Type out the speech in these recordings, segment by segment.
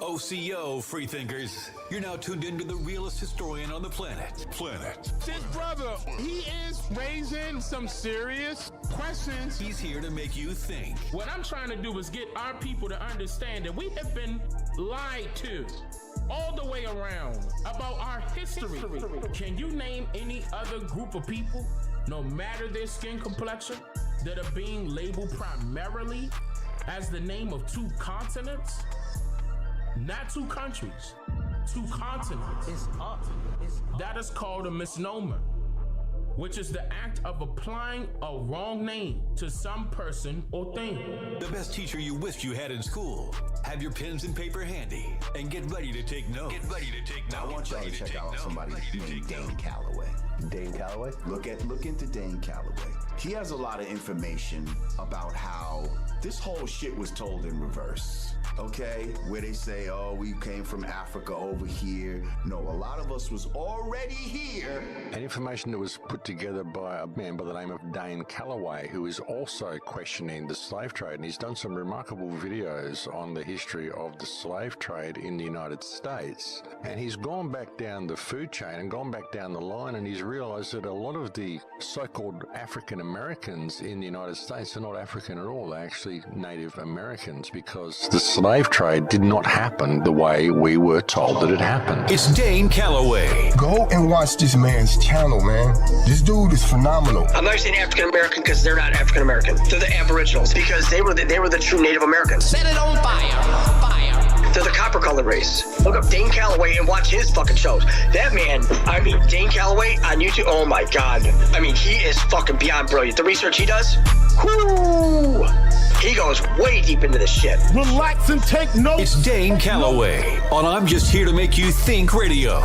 OCO, freethinkers. You're now tuned into the realest historian on the planet. This brother, he is raising some serious questions. He's here to make you think. What I'm trying to do is get our people to understand that we have been lied to all the way around about our history. Can you name any other group of people, no matter their skin complexion, that are being labeled primarily as the name of two continents? Not two countries, two continents. That is called a misnomer, which is the act of applying a wrong name to some person or thing. The best teacher you wished you had in school. Have your pens and paper handy and get ready to take notes. I want y'all to check out somebody named Dane Calloway. Dane Calloway? Look into Dane Calloway. He has a lot of information about how this whole shit was told in reverse. Okay, where they say, oh, we came from Africa over here. No, a lot of us was already here. And information that was put together by a man by the name of Dane Calloway, who is also questioning the slave trade. And he's done some remarkable videos on the history of the slave trade in the United States. And he's gone back down the food chain and gone back down the line, and he's realized that a lot of the so-called African Americans in the United States are not African at all. They're actually Native Americans, because the slave trade did not happen the way we were told that it happened. It's Dane Calloway. Go and watch this man's channel, man. This dude is phenomenal. I'm not saying African American because they're not African American. They're the Aboriginals because they were the true Native Americans. Set it on fire. They're the copper colored race. Look up Dane Calloway and watch his fucking shows. That man, Dane Calloway on YouTube, oh my God. He is fucking beyond brilliant. The research he does, whoo, he goes way deep into this shit. Relax and take notes. It's Dane Calloway on I'm Just Here to Make You Think Radio.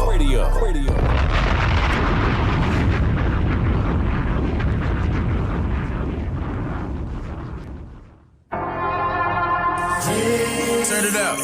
Turn it up.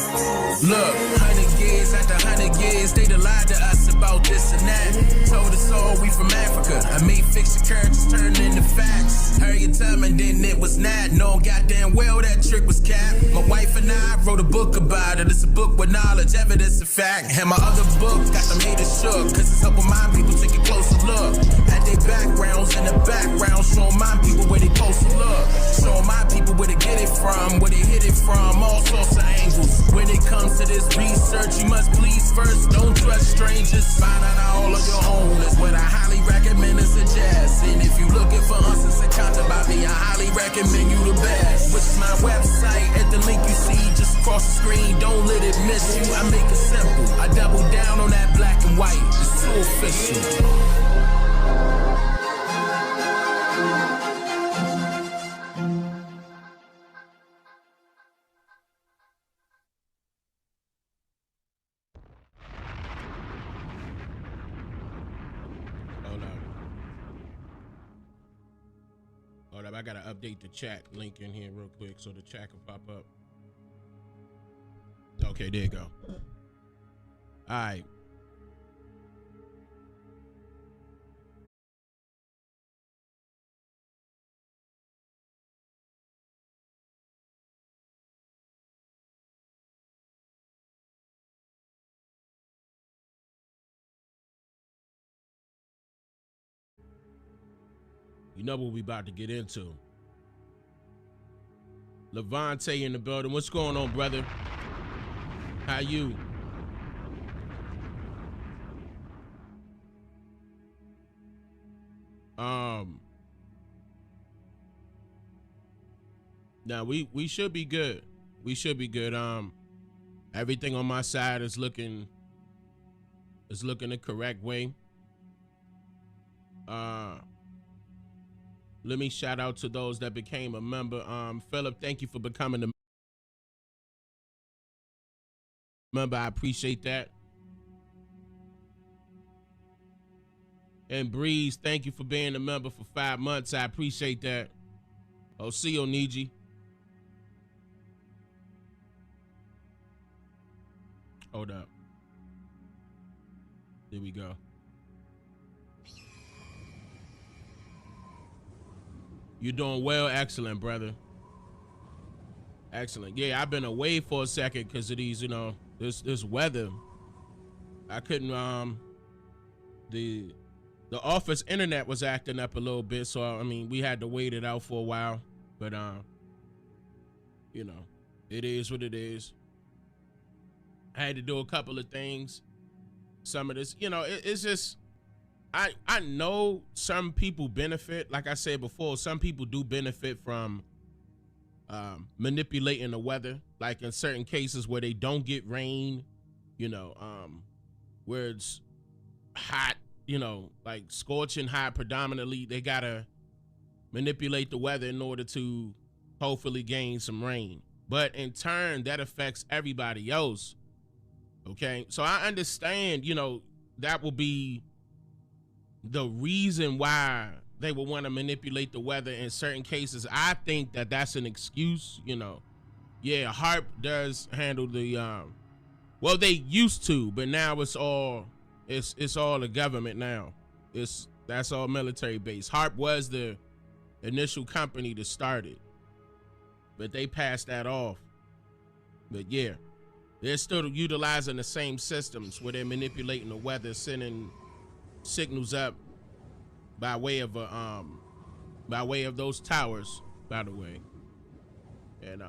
Look, 100 years after 100 years, they lied to us about this and that. Told us all we from Africa. I made fiction characters turn into facts. Heard you tell me then it was not. No goddamn well that trick was capped. My wife and I wrote a book about it. It's a book with knowledge, evidence, and fact. And my other book got them haters shook, cause it's helping my people take a closer look at their backgrounds in the background, showing my people where they supposed to look. Showing my people where they get it from, where they hit it from, all sorts of angles. When it comes to this research, you must please first, don't trust strangers. Find out all of your own is what I highly recommend and suggest. And if you looking for answers and content about me, I highly recommend you the best, which is my website at the link you see just across the screen. Don't let it miss you. I make it simple. I double down on that black and white. It's too official. Hold up, I gotta update the chat link in here real quick so the chat can pop up. Okay, there you go. All right. You know what we about to get into. Levante in the building. What's going on, brother? How you? Now we should be good. We should be good. Everything on my side is looking the correct way. Let me shout out to those that became a member. Philip, thank you for becoming a member. I appreciate that. And Breeze, thank you for being a member for 5 months. I appreciate that. Osio Niji. Hold up. There we go. You're doing well. Excellent, brother. Excellent. Yeah, I've been away for a second because of these, this weather. I couldn't the office internet was acting up a little bit, so I mean we had to wait it out for a while. But you know, it is what it is. I had to do a couple of things. Some of this, you know, it's just I know some people benefit. Like I said before, some people do benefit from manipulating the weather, like in certain cases where they don't get rain, you know, where it's hot, you know, like scorching hot predominantly. They gotta manipulate the weather in order to hopefully gain some rain. But in turn, that affects everybody else. Okay, so I understand, you know, that will be the reason why they will want to manipulate the weather in certain cases. I think that that's an excuse, you know. Yeah, HARP does handle the well, they used to, but now it's all the government now. That's all military based. HARP was the initial company to start it, but they passed that off. But yeah, they're still utilizing the same systems where they're manipulating the weather, sending signals up by way of those towers, by the way, and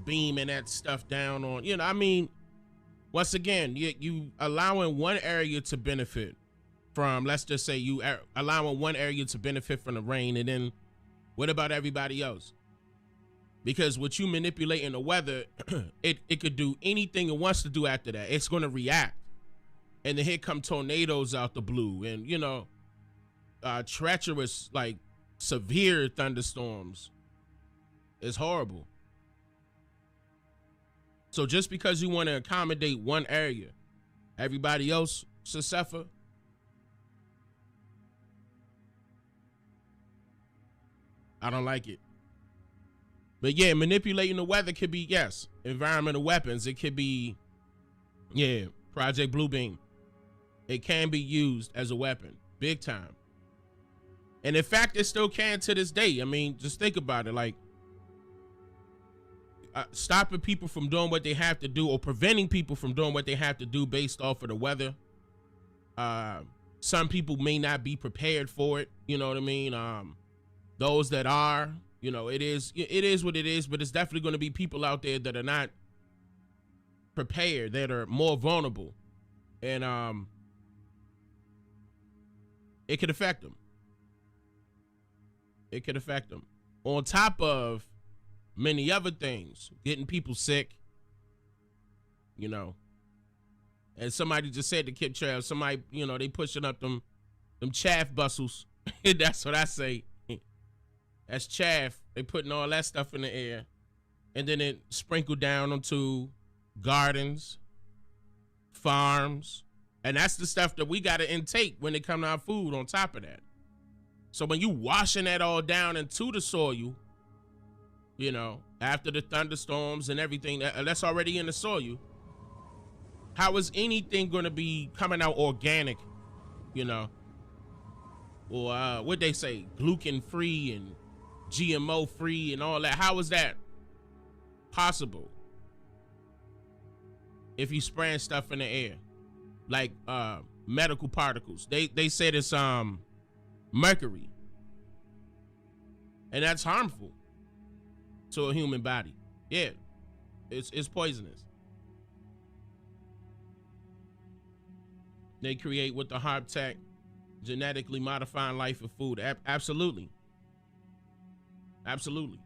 beaming that stuff down on, you know, I mean, once again, you allowing one area to benefit from, let's just say you allowing one area to benefit from the rain, and then what about everybody else? Because with you manipulating the weather, it could do anything it wants to do after that. It's going to react. And then here come tornadoes out the blue, and, you know, treacherous, like severe thunderstorms. It's horrible. So just because you want to accommodate one area, everybody else should suffer. I don't like it. But yeah, manipulating the weather could be, yes, environmental weapons. It could be, yeah, Project Bluebeam. It can be used as a weapon, big time. And in fact, it still can to this day. I mean, just think about it. Like, stopping people from doing what they have to do, or preventing people from doing what they have to do based off of the weather. Some people may not be prepared for it. You know what I mean? Those that are, you know, it is what it is, but it's definitely going to be people out there that are not prepared, that are more vulnerable. And it could affect them. It could affect them. On top of many other things, getting people sick, you know. And somebody just said to Kip Trail, somebody, you know, they pushing up them chaff bustles. That's what I say. That's chaff. They putting all that stuff in the air, and then it sprinkled down onto gardens, farms, and that's the stuff that we got to intake when it comes to our food on top of that. So when you washing that all down into the soil, you know, after the thunderstorms and everything that's already in the soil, how is anything going to be coming out organic, you know, or what they say, gluten free and GMO free and all that? How is that possible if you spraying stuff in the air like medical particles? They said it's mercury, and that's harmful to a human body. Yeah, it's poisonous. They create with the HARP tech, genetically modifying life of food. Absolutely. Absolutely.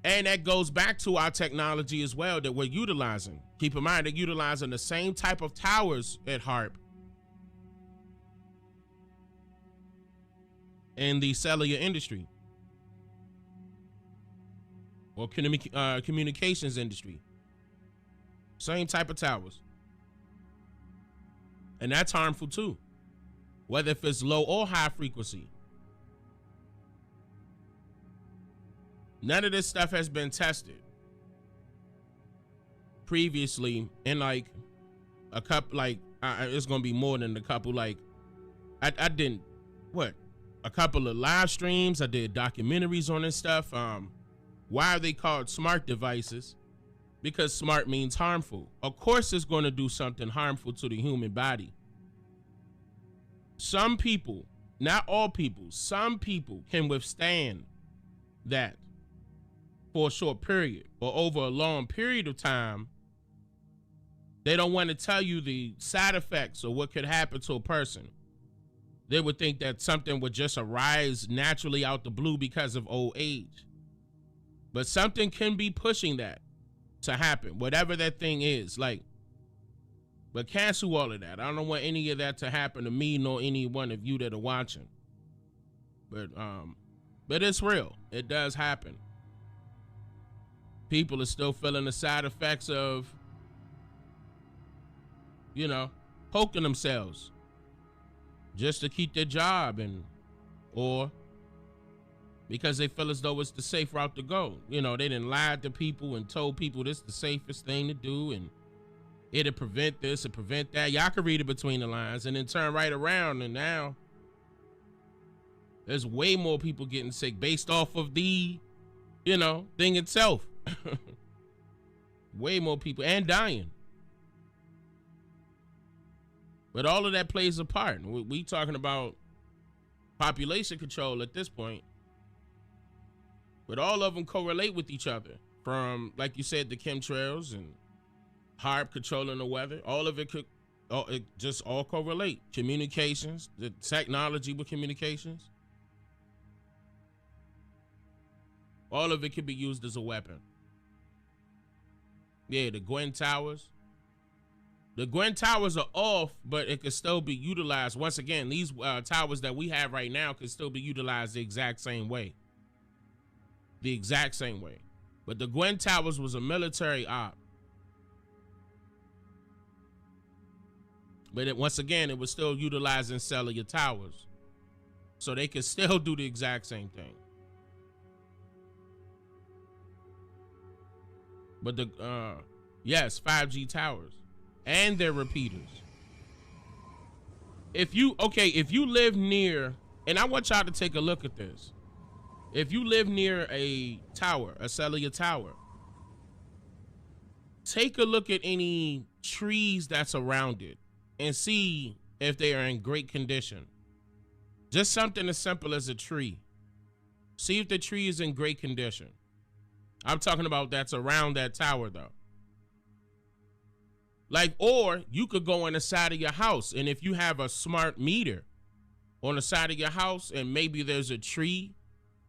And that goes back to our technology as well that we're utilizing. Keep in mind, they're utilizing the same type of towers at HARP in the cellular industry or communications industry. Same type of towers. And that's harmful too, whether if it's low or high frequency. None of this stuff has been tested previously in like a couple, like it's gonna be more than a couple. Like I did a couple of live streams. I did documentaries on this stuff. Why are they called smart devices? because smart means harmful. Of course it's going to do something harmful to the human body. Some people, not all people, some people can withstand that for a short period, or over a long period of time. They don't want to tell you the side effects or what could happen to a person. They would think that something would just arise naturally out the blue because of old age. But something can be pushing that to happen, whatever that thing is. Like, but cancel all of that. I don't want any of that to happen to me nor any one of you that are watching. But it's real. It does happen. People are still feeling the side effects of, you know, poking themselves just to keep their job, or because they feel as though it's the safe route to go. You know, they didn't lie to people and told people this is the safest thing to do, and it'll prevent this or prevent that. Y'all can read it between the lines and then turn right around, and now there's way more people getting sick based off of the, you know, thing itself. Way more people, and dying. But all of that plays a part. We talking about population control at this point. But all of them correlate with each other. From, like you said, the chemtrails and HARP controlling the weather. All of it it just all correlate. Communications, the technology with communications. All of it can be used as a weapon. Yeah, the Gwen Towers. The Gwen Towers are off, but it could still be utilized. Once again, these towers that we have right now could still be utilized the exact same way. The exact same way. But the Gwen Towers was a military op. But once again, it was still utilizing cellular towers. So they could still do the exact same thing. But yes, 5G towers and their repeaters. If you live near, and I want y'all to take a look at this. If you live near a tower, a cellular tower, take a look at any trees that's around it and see if they are in great condition. Just something as simple as a tree. See if the tree is in great condition. I'm talking about that's around that tower though. Like, or you could go on the side of your house, and if you have a smart meter on the side of your house and maybe there's a tree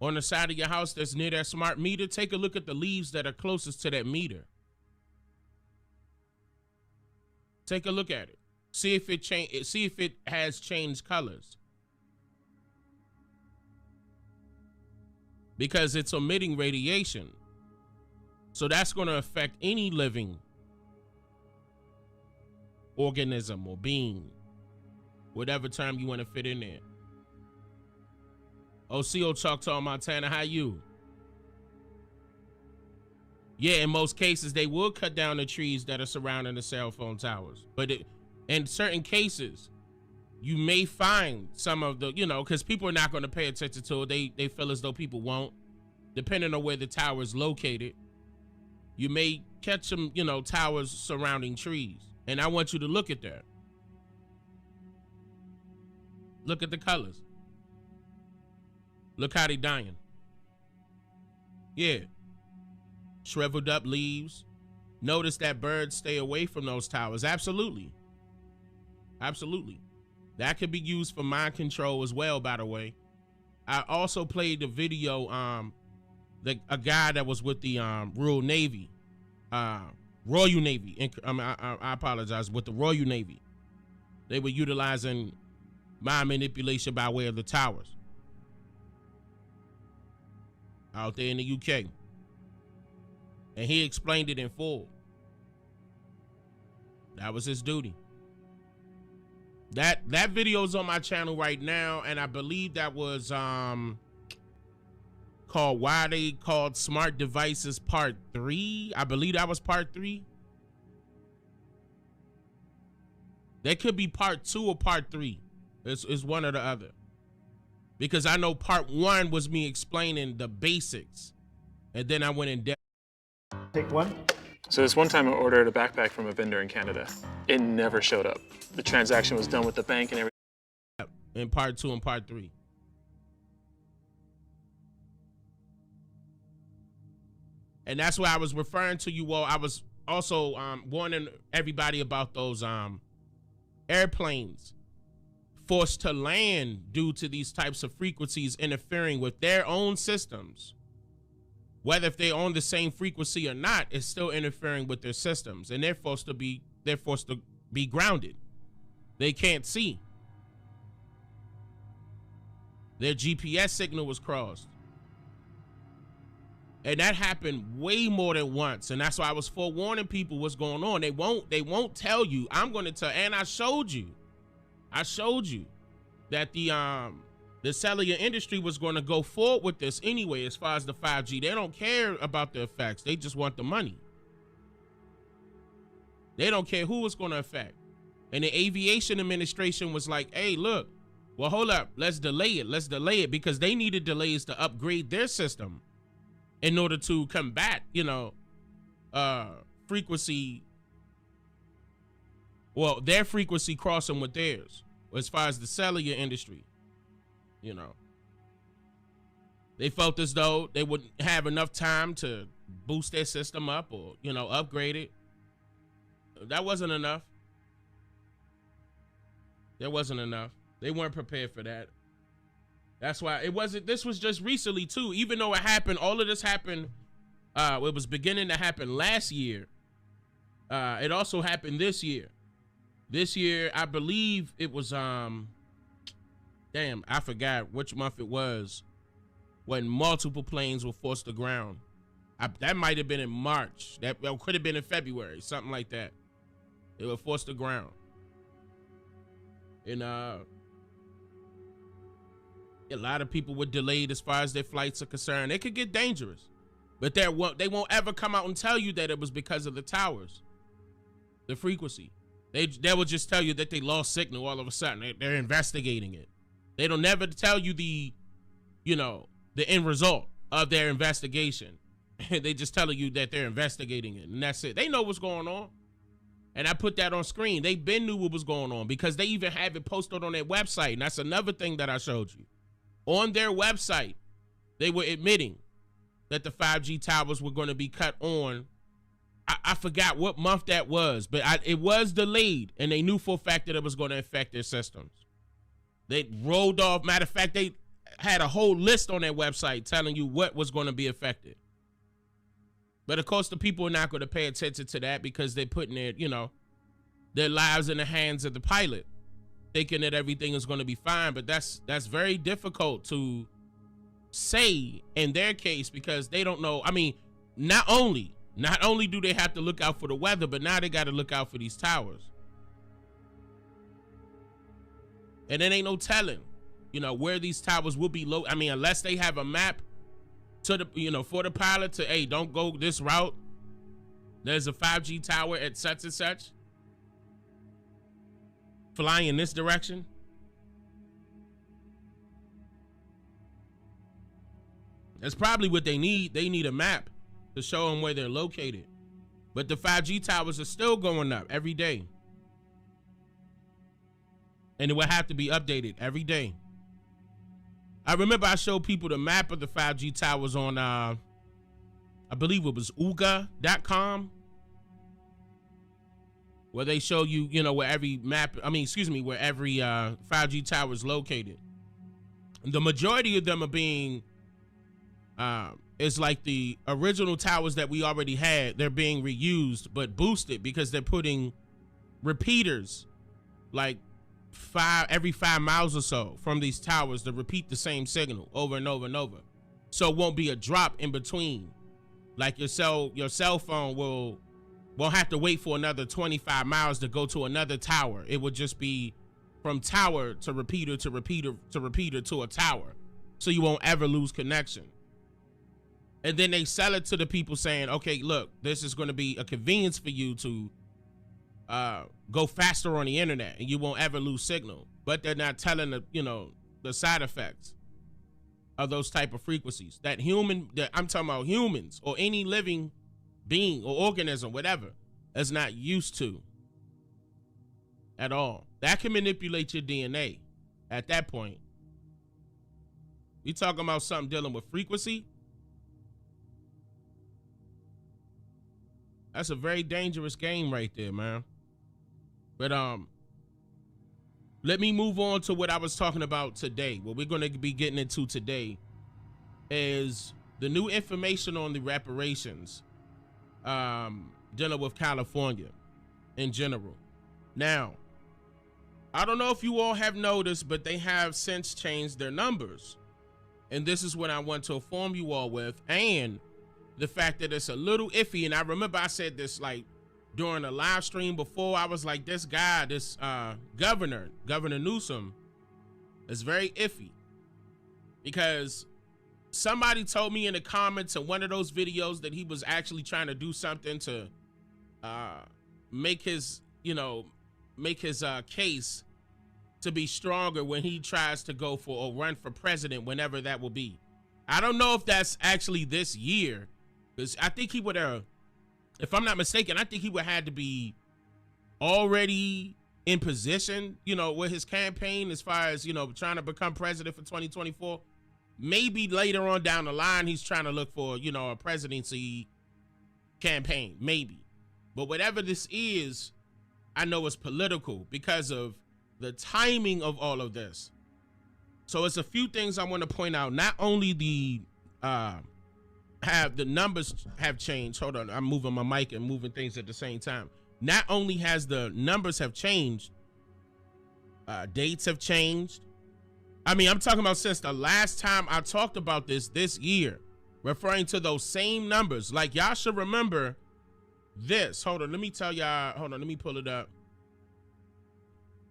on the side of your house that's near that smart meter, take a look at the leaves that are closest to that meter. Take a look at it. See if it has changed colors. Because it's emitting radiation. So that's going to affect any living organism or being, whatever term you want to fit in there. OCO Choctaw, Montana, how you? Yeah, in most cases, they will cut down the trees that are surrounding the cell phone towers. But in certain cases, you may find some of the, you know, because people are not going to pay attention to it. They feel as though people won't. Depending on where the tower is located, you may catch some, you know, towers surrounding trees. And I want you to look at that. Look at the colors. Look how they dying. Yeah. Shriveled up leaves. Notice that birds stay away from those towers. Absolutely. Absolutely. That could be used for mind control as well, by the way. I also played the video, a guy that was with the Royal Navy. Royal Navy. I apologize. With the Royal Navy. They were utilizing mind manipulation by way of the towers. Out there in the UK. And he explained it in full. That was his duty. That video's on my channel right now, and I believe that was called Why They Called Smart Devices Part 3. I believe that was Part 3. That could be Part 2 or Part 3. It's one or the other. Because I know Part 1 was me explaining the basics, and then I went in depth. Take one. So this one time I ordered a backpack from a vendor in Canada. It never showed up. The transaction was done with the bank and everything. In part 2 and part 3. And that's why I was referring to you all. I was also warning everybody about those airplanes forced to land due to these types of frequencies interfering with their own systems. Whether if they're on the same frequency or not, it's still interfering with their systems, and they're forced to be grounded. They can't see. Their GPS signal was crossed. And that happened way more than once. And that's why I was forewarning people what's going on. They won't tell you. I'm going to tell, and I showed you that the cellular industry was going to go forward with this anyway. As far as the 5G, they don't care about the effects. They just want the money. They don't care who it's going to affect. And the aviation administration was like, hey, look, well, hold up. Let's delay it because they needed delays to upgrade their system in order to combat, frequency. Well, their frequency crossing with theirs as far as the cellular industry. They felt as though they wouldn't have enough time to boost their system up or, upgrade it. That wasn't enough. There wasn't enough. They weren't prepared for that. That's why this was just recently too, even though it happened, all of this happened, it was beginning to happen last year. It also happened this year. This year, I believe it was, damn, I forgot which month it was when multiple planes were forced to ground. That might have been in March. That could have been in February, something like that. They were forced to ground. And a lot of people were delayed as far as their flights are concerned. It could get dangerous, but they won't ever come out and tell you that it was because of the towers, the frequency. They will just tell you that they lost signal all of a sudden. They're investigating it. They don't never tell you the end result of their investigation. They just telling you that they're investigating it, and that's it. They know what's going on. And I put that on screen. They been knew what was going on because they even have it posted on their website. And that's another thing that I showed you. On their website, they were admitting that the 5G towers were going to be cut on. I forgot what month that was, but it was delayed, and they knew for a fact that it was going to affect their systems. They rolled off. Matter of fact, they had a whole list on their website telling you what was going to be affected. But of course, the people are not going to pay attention to that because they're putting their lives in the hands of the pilot, thinking that everything is going to be fine. But that's very difficult to say in their case because they don't know. I mean, not only do they have to look out for the weather, but now they got to look out for these towers. And then ain't no telling, where these towers will be low. I mean, unless they have a map to the, for the pilot to, hey, don't go this route. There's a 5G tower at such and such. Flying in this direction. That's probably what they need. They need a map to show them where they're located. But the 5G towers are still going up every day. And it will have to be updated every day. I remember I showed people the map of the 5G towers on, I believe it was Ooga.com, where they show you, where every where every 5G tower is located. The majority of them are being, it's like the original towers that we already had. They're being reused, but boosted because they're putting repeaters like every 5 miles or so from these towers to repeat the same signal over and over and over. So it won't be a drop in between. Like your cell phone won't have to wait for another 25 miles to go to another tower. It would just be from tower to repeater to repeater to repeater to a tower. So you won't ever lose connection. And then they sell it to the people saying, okay, look, this is going to be a convenience for you to go faster on the internet and you won't ever lose signal. But they're not telling the side effects of those type of frequencies that I'm talking about humans or any living being or organism, whatever, is not used to at all. That can manipulate your DNA at that point. We talking about something dealing with frequency. That's a very dangerous game right there, man. But let me move on to what I was talking about today. What we're going to be getting into today is the new information on the reparations dealing with California in general. Now, I don't know if you all have noticed, but they have since changed their numbers. And this is what I want to inform you all with, and the fact that it's a little iffy. And I remember I said this like during a live stream before. I was like, this guy, this Governor Newsom, is very iffy, because somebody told me in the comments of one of those videos that he was actually trying to do something to make his case to be stronger when he tries to go for or run for president, whenever that will be. I don't know if that's actually this year, because I think he would have, if I'm not mistaken, I think he would have to be already in position, with his campaign, as far as, trying to become president for 2024. Maybe later on down the line, he's trying to look for, a presidency campaign, maybe. But whatever this is, I know it's political because of the timing of all of this. So it's a few things I want to point out. Not only the numbers have changed. Hold on, I'm moving my mic and moving things at the same time. Not only has the numbers have changed, dates have changed. I mean, I'm talking about since the last time I talked about this year, referring to those same numbers. Like, y'all should remember this. Hold on, let me tell y'all. Hold on, let me pull it up.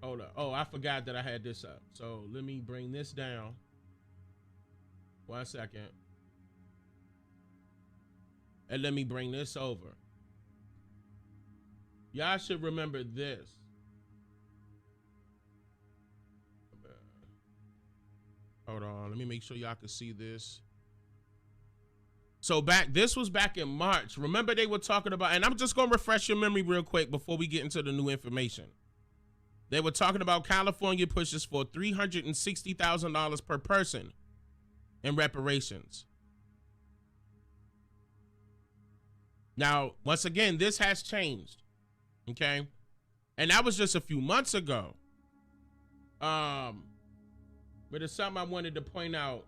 Hold up. Oh, I forgot that I had this up. So let me bring this down. 1 second. And let me bring this over. Y'all should remember this. Hold on. Let me make sure y'all can see this. So this was back in March. Remember they were talking about, and I'm just going to refresh your memory real quick before we get into the new information. They were talking about California pushes for $360,000 per person in reparations. Now, once again, this has changed, okay? And that was just a few months ago. But it's something I wanted to point out.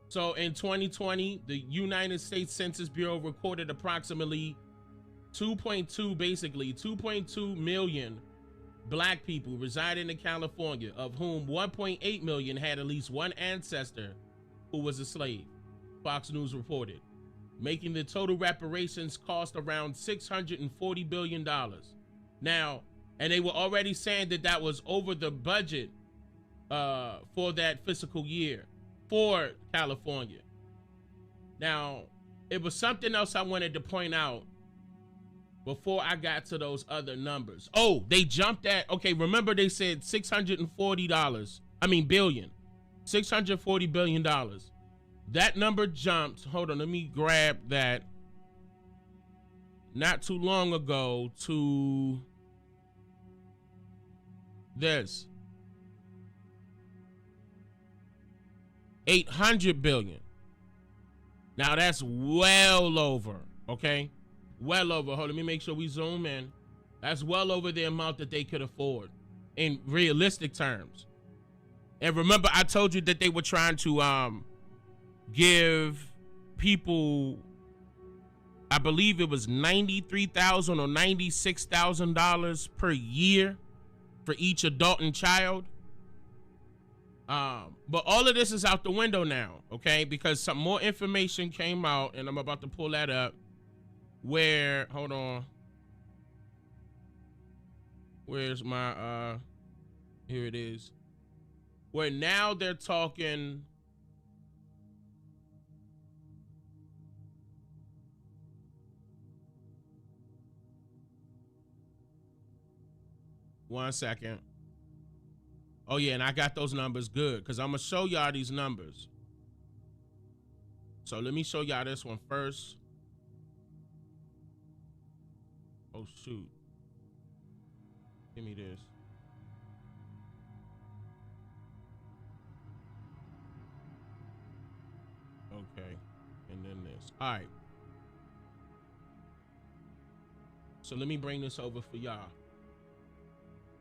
So in 2020, the United States Census Bureau recorded approximately 2.2 million black people residing in California, of whom 1.8 million had at least one ancestor who was a slave, Fox News reported, making the total reparations cost around $640 billion. Now, and they were already saying that was over the budget for that fiscal year for California. Now, it was something else I wanted to point out before I got to those other numbers. Oh, they jumped at, okay, remember they said $640 billion. That number jumped, hold on, let me grab that, not too long ago, to this. 800 billion. Now that's well over, okay? Well over. Hold on, let me make sure we zoom in. That's well over the amount that they could afford in realistic terms. And remember, I told you that they were trying to give people, I believe it was $93,000 or $96,000 per year for each adult and child. But all of this is out the window now, okay? Because some more information came out, and I'm about to pull that up, where, hold on. Where's my, here it is. Where now they're talking, one second. Oh yeah, and I got those numbers good, because I'm gonna show y'all these numbers. So let me show y'all this one first. Oh shoot. Give me this. Okay. And then this. All right. So let me bring this over for y'all.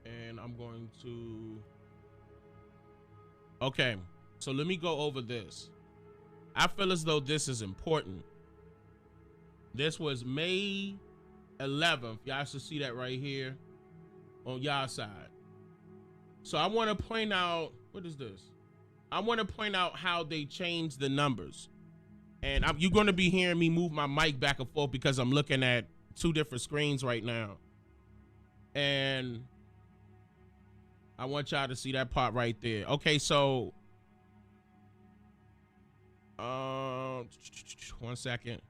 And I'm going to... Okay. So let me go over this. I feel as though this is important. This was May 11th. Y'all should see that right here on y'all side. So I want to point out, what is this? I want to point out how they changed the numbers. And you're going to be hearing me move my mic back and forth because I'm looking at two different screens right now. And I want y'all to see that part right there. Okay, so 1 second.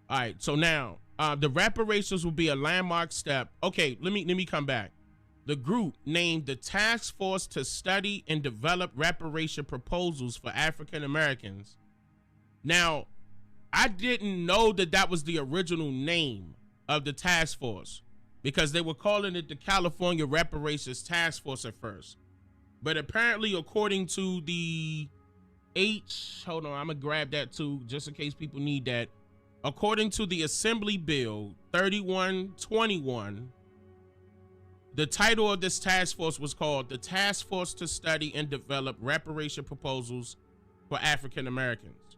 All right, so now the reparations will be a landmark step. Okay, let me come back. The group named the Task Force to Study and Develop Reparation Proposals for African Americans. Now, I didn't know that that was the original name of the task force because they were calling it the California Reparations Task Force at first. But apparently, according to the hold on, I'm gonna grab that too, just in case people need that. According to the Assembly Bill 3121, the title of this task force was called the Task Force to Study and Develop Reparation Proposals for African Americans.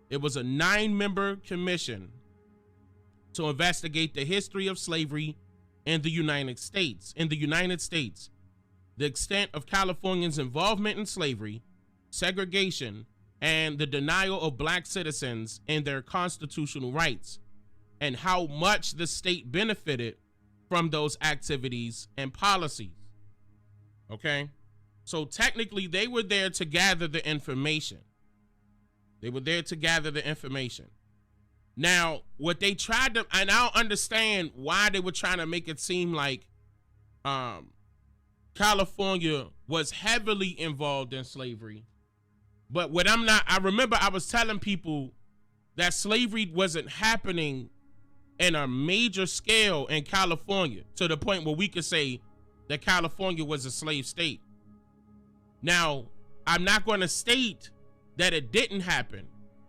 It was a 9-member commission to investigate the history of slavery in the United States. The extent of Californians' involvement in slavery, segregation, and the denial of black citizens in their constitutional rights, and how much the state benefited from those activities and policies. Okay? So technically, they were there to gather the information. Now, what they tried to, and I don't understand why they were trying to make it seem like California was heavily involved in slavery. But what I remember I was telling people that slavery wasn't happening in a major scale in California to the point where we could say that California was a slave state. Now, I'm not going to state that it didn't happen.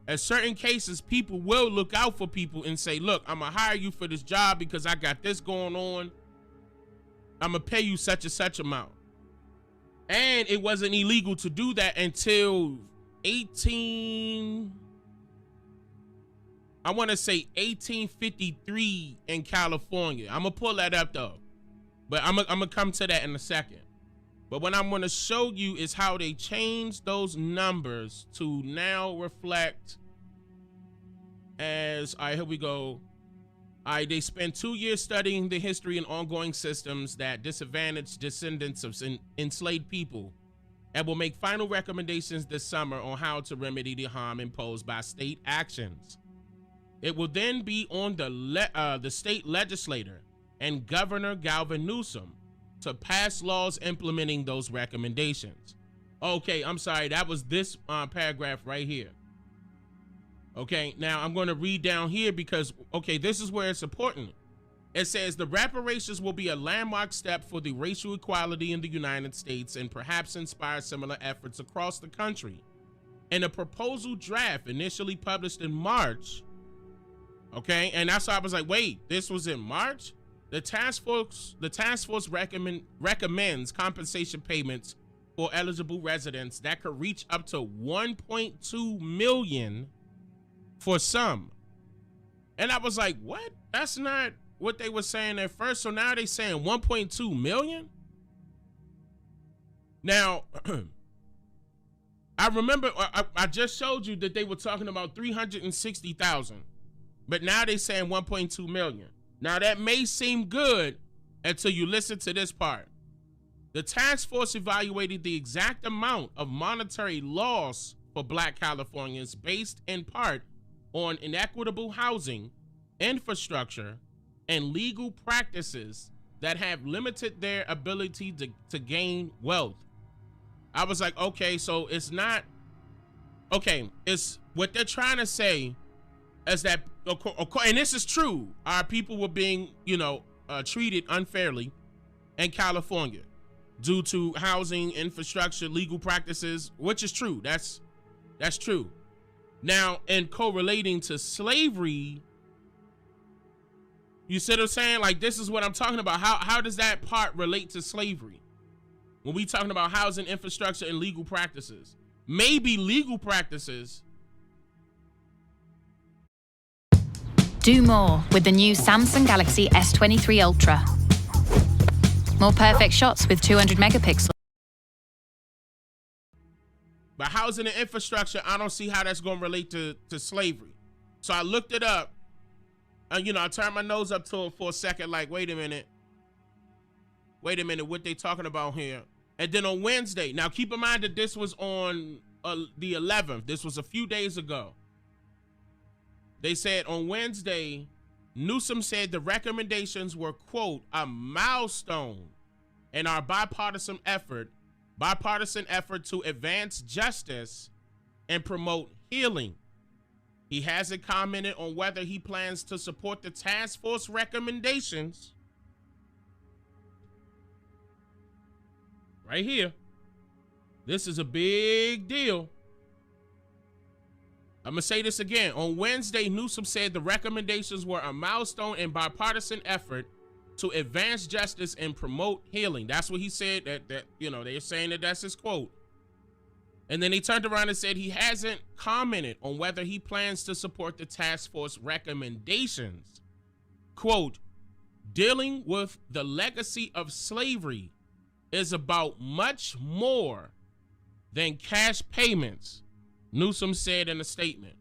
In certain cases, people will look out for people and say, look, I'm going to hire you for this job because I got this going on. I'm going to pay you such and such amount. And it wasn't illegal to do that until 1853 in California. I'm going to pull that up though. But I'm going to come to that in a second. But what I'm going to show you is how they changed those numbers to now reflect as, all right, here we go. All right, they spent 2 years studying the history and ongoing systems that disadvantaged descendants of enslaved people and will make final recommendations this summer on how to remedy the harm imposed by state actions. It will then be on the state legislator and Governor Galvin Newsom to pass laws implementing those recommendations. Okay, I'm sorry, that was this paragraph right here. Okay, now I'm going to read down here because, okay, this is where it's important. It says the reparations will be a landmark step for the racial equality in the United States and perhaps inspire similar efforts across the country. In a proposal draft initially published in March, okay, and that's why I was like, wait, this was in March? The task force recommends compensation payments for eligible residents that could reach up to $1.2 million for some. And I was like, what? That's not what they were saying at first. So now they saying 1.2 million. Now, I remember I just showed you that they were talking about 360,000, but now they saying 1.2 million. Now that may seem good until you listen to this part. The task force evaluated the exact amount of monetary loss for Black Californians based in part on inequitable housing, infrastructure, and legal practices that have limited their ability to gain wealth. I was like, okay, so it's not okay, it's what they're trying to say is that, and this is true, our people were being, treated unfairly in California due to housing, infrastructure, legal practices, which is true. That's true. Now, in correlating to slavery, you see what I'm saying? Like, this is what I'm talking about. How does that part relate to slavery? When we talking about housing, infrastructure, and legal practices, maybe legal practices. Do more with the new Samsung Galaxy S23 Ultra. More perfect shots with 200 megapixels. But housing and infrastructure, I don't see how that's going to relate to slavery. So I looked it up. And, I turned my nose up to it for a second, like, wait a minute, what they talking about here? And then on Wednesday, now keep in mind that this was on the 11th. This was a few days ago. They said on Wednesday, Newsom said the recommendations were, quote, a milestone in our bipartisan effort to advance justice and promote healing. He hasn't commented on whether he plans to support the task force recommendations. Right here. This is a big deal. I'm going to say this again. On Wednesday, Newsom said the recommendations were a milestone in bipartisan effort to advance justice and promote healing. That's what he said. That they're saying that that's his quote. And then he turned around and said he hasn't commented on whether he plans to support the task force recommendations. Quote, dealing with the legacy of slavery is about much more than cash payments, Newsom said in a statement.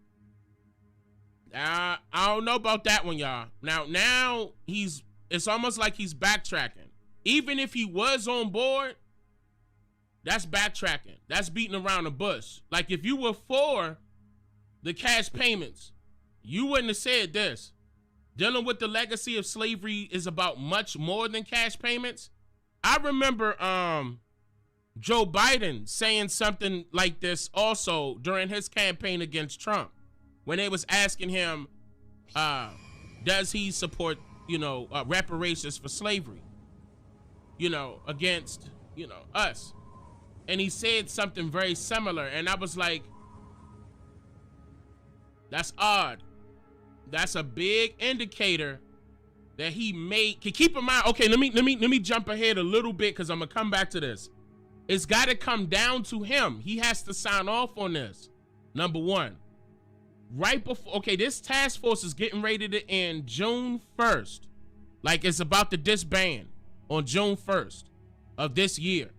I don't know about that one, y'all. Now it's almost like he's backtracking. Even if he was on board, that's backtracking. That's beating around the bush. Like, if you were for the cash payments, you wouldn't have said this. Dealing with the legacy of slavery is about much more than cash payments. I remember Joe Biden saying something like this also during his campaign against Trump, when they was asking him, does he support, reparations for slavery, against, us. And he said something very similar. And I was like, that's odd. That's a big indicator that he made. Keep in mind, okay, let me jump ahead a little bit, because I'm gonna come back to this. It's got to come down to him. He has to sign off on this. Number one, right before, okay, this task force is getting ready to end June 1st. Like, it's about to disband on June 1st of this year.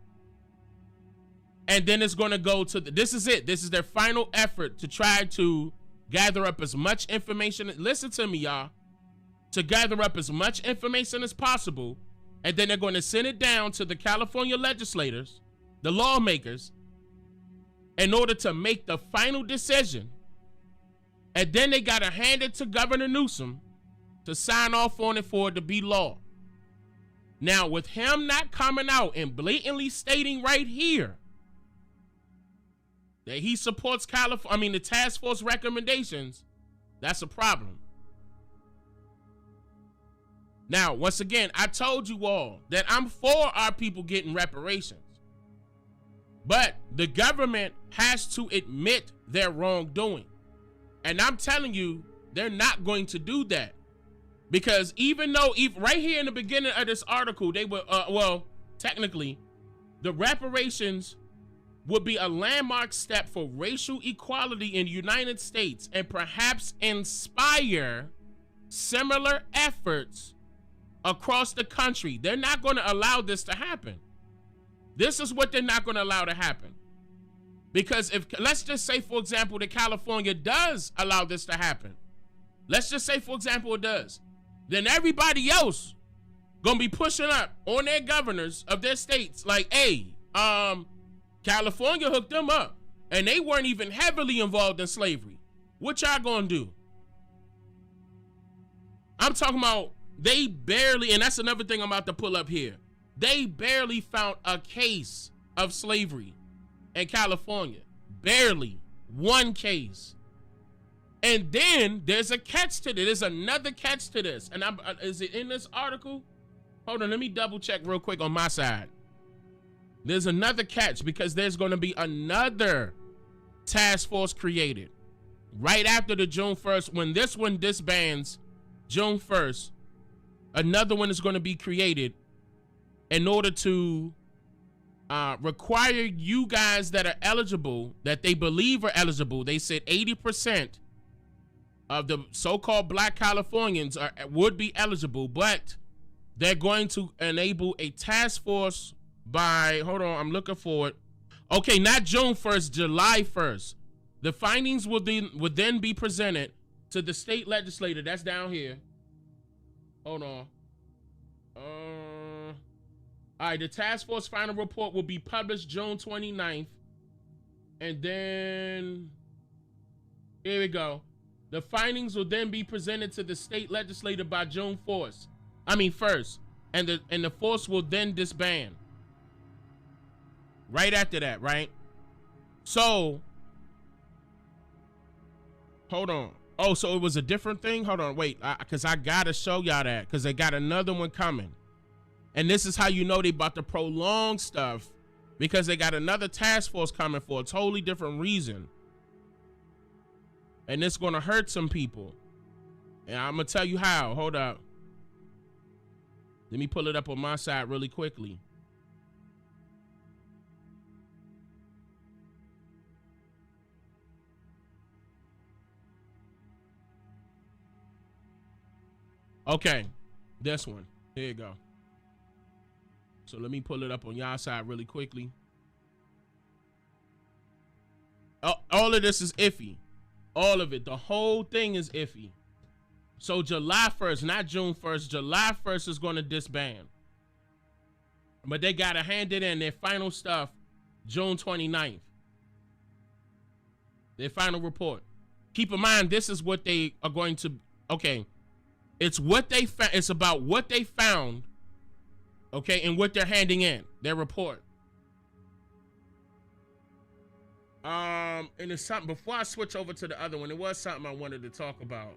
And then it's going to go to this is it. This is their final effort to try to gather up as much information. Listen to me, y'all. To gather up as much information as possible. And then they're going to send it down to the California legislators, the lawmakers, in order to make the final decision. And then they got to hand it to Governor Newsom to sign off on it for it to be law. Now, with him not coming out and blatantly stating right here that he supports the task force recommendations, that's a problem. Now, once again, I told you all that I'm for our people getting reparations. But the government has to admit their wrongdoing. And I'm telling you, they're not going to do that. Because even though, right here in the beginning of this article, they were, technically, the reparations would be a landmark step for racial equality in the United States and perhaps inspire similar efforts across the country. They're not going to allow this to happen. This is what they're not going to allow to happen. Because let's just say, for example, that California does allow this to happen. Let's just say, for example, it does. Then everybody else gonna be pushing up on their governors of their states like, hey, California hooked them up and they weren't even heavily involved in slavery. What y'all gonna do? I'm talking about they barely, and that's another thing I'm about to pull up here. They barely found a case of slavery in California. Barely. One case. And then there's a catch to this. There's another catch to this. And is it in this article? Hold on, let me double check real quick on my side. There's another catch because there's going to be another task force created right after the June 1st. When this one disbands June 1st, another one is going to be created in order to require you guys that are eligible, that they believe are eligible. They said 80% of the so-called Black Californians would be eligible, but they're going to enable a task force by, hold on, I'm looking for it. Okay, not June 1st, July 1st. The findings would then be presented to the state legislature. That's down here. Hold on. All right, the task force final report will be published June 29th. And then, here we go. The findings will then be presented to the state legislature by June 1st. And the force will then disband. Right after that, right? So, hold on. Oh, so it was a different thing? Hold on, wait, because I gotta show y'all that, because they got another one coming. And this is how you know they about to prolong stuff, because they got another task force coming for a totally different reason. And it's gonna hurt some people. And I'm gonna tell you how. Hold up. Let me pull it up on my side really quickly. Okay, this one. Here you go. So let me pull it up on y'all side really quickly. All of this is iffy. All of it. The whole thing is iffy. So July 1st, not June 1st, July 1st is going to disband. But they got to hand it in, their final stuff, June 29th. Their final report. Keep in mind, this is what they are going to, okay. It's what they found. It's about what they found, okay, and what they're handing in, their report. And it's something, before I switch over to the other one, it was something I wanted to talk about.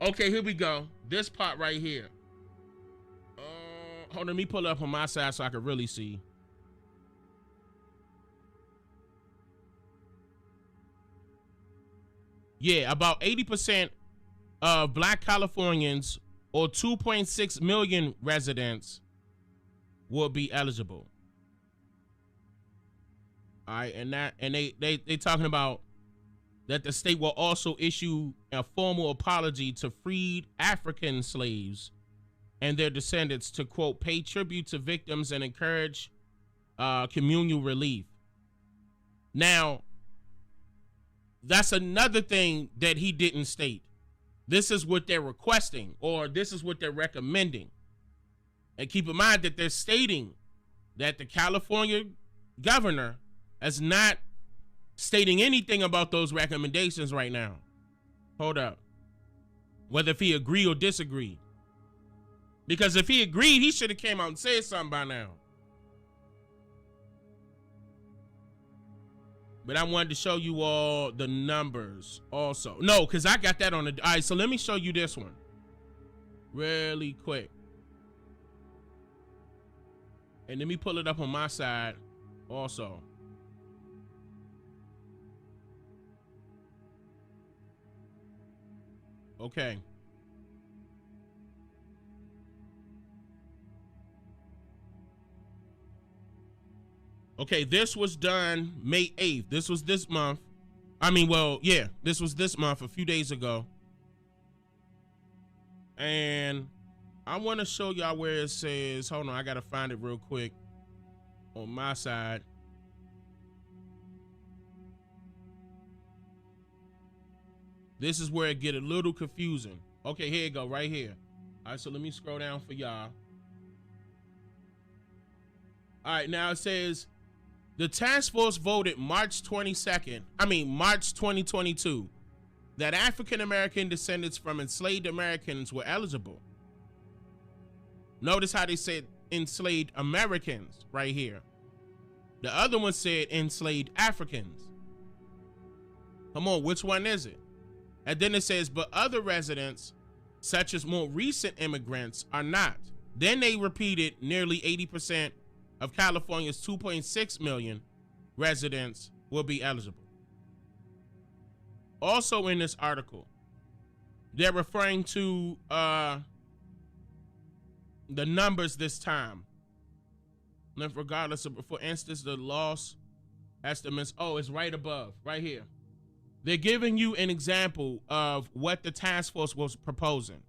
Okay, here we go. This part right here. Hold on, let me pull it up on my side so I can really see. Yeah, about 80% of Black Californians, or 2.6 million residents, will be eligible. All right, and they talking about that the state will also issue a formal apology to freed African slaves and their descendants to, quote, pay tribute to victims and encourage communal relief. Now, that's another thing that he didn't state. This is what they're requesting, or this is what they're recommending. And keep in mind that they're stating that the California governor is not stating anything about those recommendations right now. Hold up. Whether if he agree or disagree. Because if he agreed, he should have came out and said something by now. But I wanted to show you all the numbers also. No, because I got that on the... All right, so let me show you this one really quick. And let me pull it up on my side also. Okay. Okay, this was done May 8th. This was this month. I mean, well, yeah, this was this month, a few days ago. And I want to show y'all where it says, hold on, I got to find it real quick on my side. This is where it get a little confusing. Okay, here you go, right here. All right, so let me scroll down for y'all. All right, now it says, the task force voted March 2022, that African-American descendants from enslaved Americans were eligible. Notice how they said enslaved Americans right here. The other one said enslaved Africans. Come on, which one is it? And then it says, but other residents, such as more recent immigrants, are not. Then they repeated nearly 80% of California's 2.6 million residents will be eligible. Also in this article, they're referring to the numbers this time. And regardless of, for instance, the loss estimates, it's right above, right here. They're giving you an example of what the task force was proposing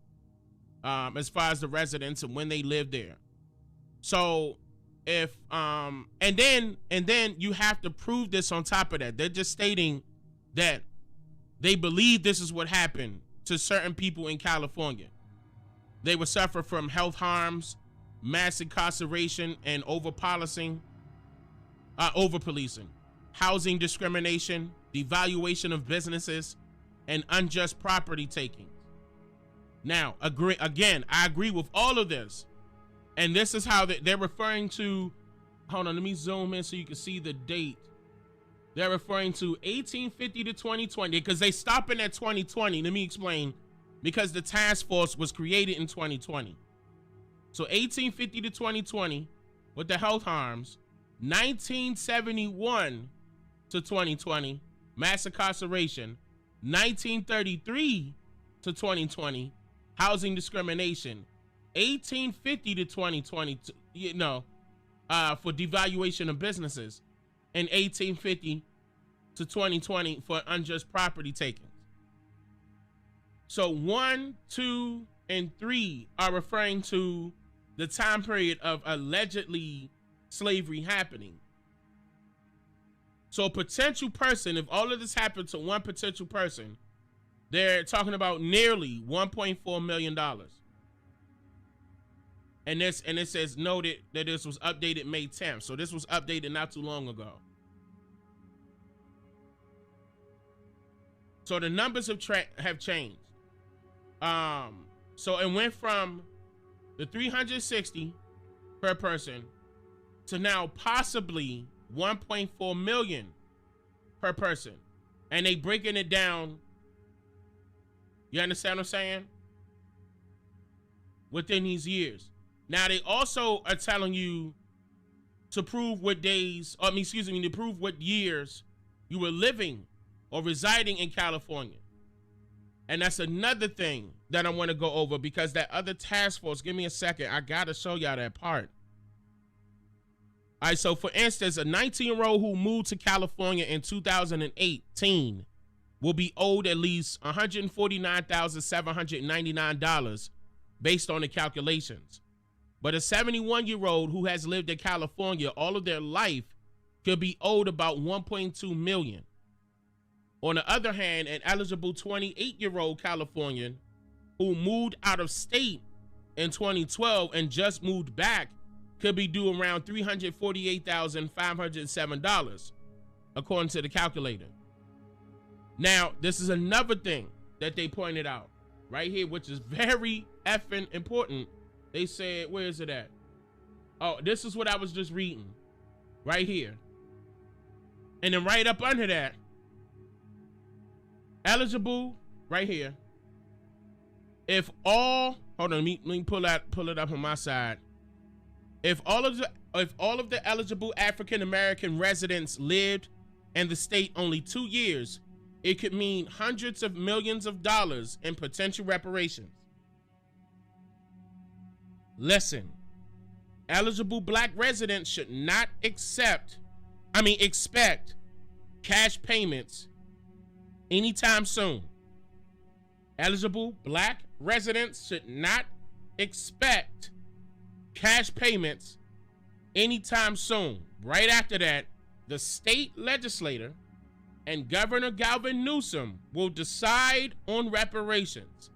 as far as the residents and when they lived there. So if and then you have to prove this on top of that. They're just stating that they believe this is what happened to certain people in California. They would suffer from health harms, mass incarceration, and over-policing, over-policing, housing discrimination, devaluation of businesses, and unjust property taking. Now, I agree with all of this. And this is how they're referring to, hold on, let me zoom in so you can see the date. They're referring to 1850 to 2020 because they stopping at 2020. Let me explain. Because the task force was created in 2020. So 1850 to 2020 with the health harms, 1971 to 2020, mass incarceration, 1933 to 2020, housing discrimination, 1850 to 2020, for devaluation of businesses, and 1850 to 2020 for unjust property takings. So 1, 2, and 3 are referring to the time period of allegedly slavery happening. So a potential person, if all of this happened to one potential person, they're talking about nearly $1.4 million. And it says noted that this was updated May 10th. So this was updated not too long ago. So the numbers have changed. So it went from the 360 per person to now possibly 1.4 million per person. And they breaking it down. You understand what I'm saying? Within these years. Now they also are telling you to prove what days, to prove what years you were living or residing in California. And that's another thing that I want to go over because that other task force, give me a second, I gotta show y'all that part. All right, so for instance, a 19-year-old who moved to California in 2018 will be owed at least $149,799 based on the calculations. But a 71-year-old who has lived in California all of their life could be owed about $1.2 million. On the other hand, an eligible 28-year-old Californian who moved out of state in 2012 and just moved back could be due around $348,507, according to the calculator. Now, this is another thing that they pointed out right here, which is very effing important. They said, where is it at? Oh, this is what I was just reading right here. And then right up under that, eligible right here. If all, hold on, let me pull it up on my side. If all of the eligible African American residents lived in the state only 2 years, it could mean hundreds of millions of dollars in potential reparations. Listen, eligible black residents should not expect cash payments anytime soon. Eligible black residents should not expect cash payments anytime soon. Right after that, the state legislature and Governor Gavin Newsom will decide on reparations.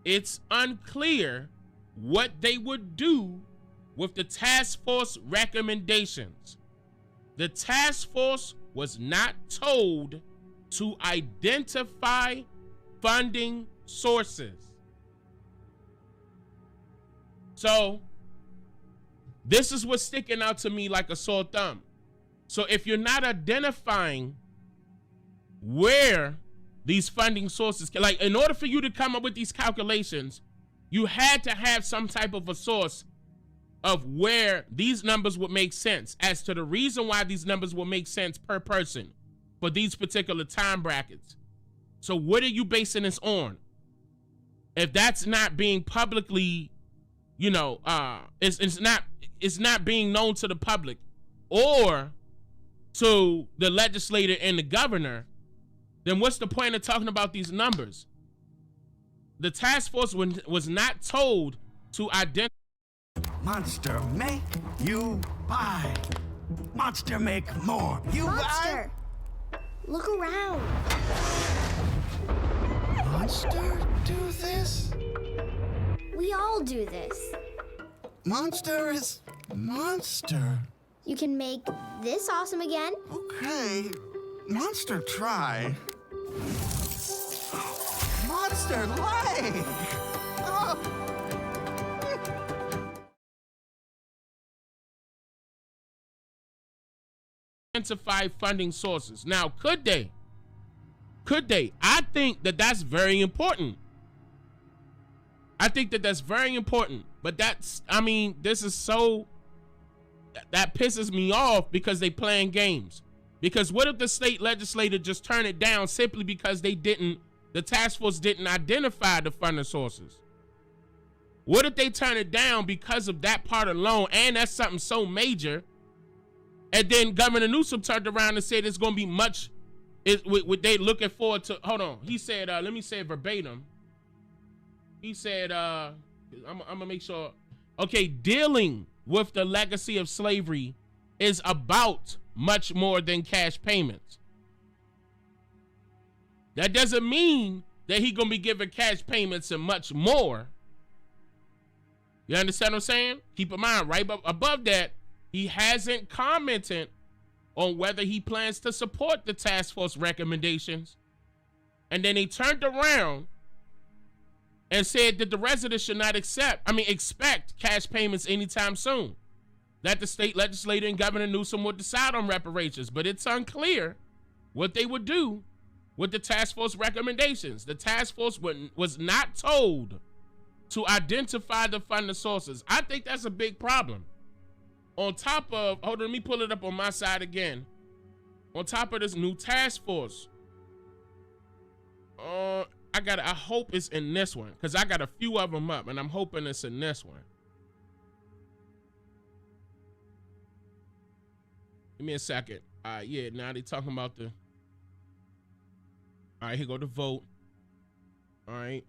It's unclear what they would do with the task force recommendations. The task force was not told to identify funding sources. So this is what's sticking out to me like a sore thumb. So if you're not identifying where these funding sources. Like, in order for you to come up with these calculations, you had to have some type of a source of where these numbers would make sense, as to the reason why these numbers will make sense per person for these particular time brackets. So what are you basing this on? If that's not being publicly, you know, it's not being known to the public or to the legislator and the governor, then what's the point of talking about these numbers? The task force was not told to identify. Monster make you buy. Monster make more. You Monster, look around. Monster do this? We all do this. Monster is monster. You can make this awesome again. Okay, monster try. Monster leg. Oh. Identify funding sources. Now, could they? I think that that's very important. I think that that's very important. But that's, I mean, this is so, that pisses me off because they playing games. Because what if the state legislature just turn it down simply because the task force didn't identify the funding sources? What if they turn it down because of that part alone, and that's something so major? And then Governor Newsom turned around and said it's going to be much, what they looking forward to. Hold on. He said, let me say it verbatim. He said, I'm going to make sure. Okay, dealing with the legacy of slavery is about much more than cash payments. That doesn't mean that he going to be giving cash payments and much more. You understand what I'm saying? Keep in mind, right above that, he hasn't commented on whether he plans to support the task force recommendations. And then he turned around and said that the residents should not expect cash payments anytime soon. That the state legislature and Governor Newsom would decide on reparations. But it's unclear what they would do with the task force recommendations. The task force was not told to identify the funding sources. I think that's a big problem. On top of, hold on, let me pull it up on my side again. On top of this new task force, I hope it's in this one, because I got a few of them up, and I'm hoping it's in this one. Give me a second. Yeah, now they talking about the, all right, here go the vote. All right.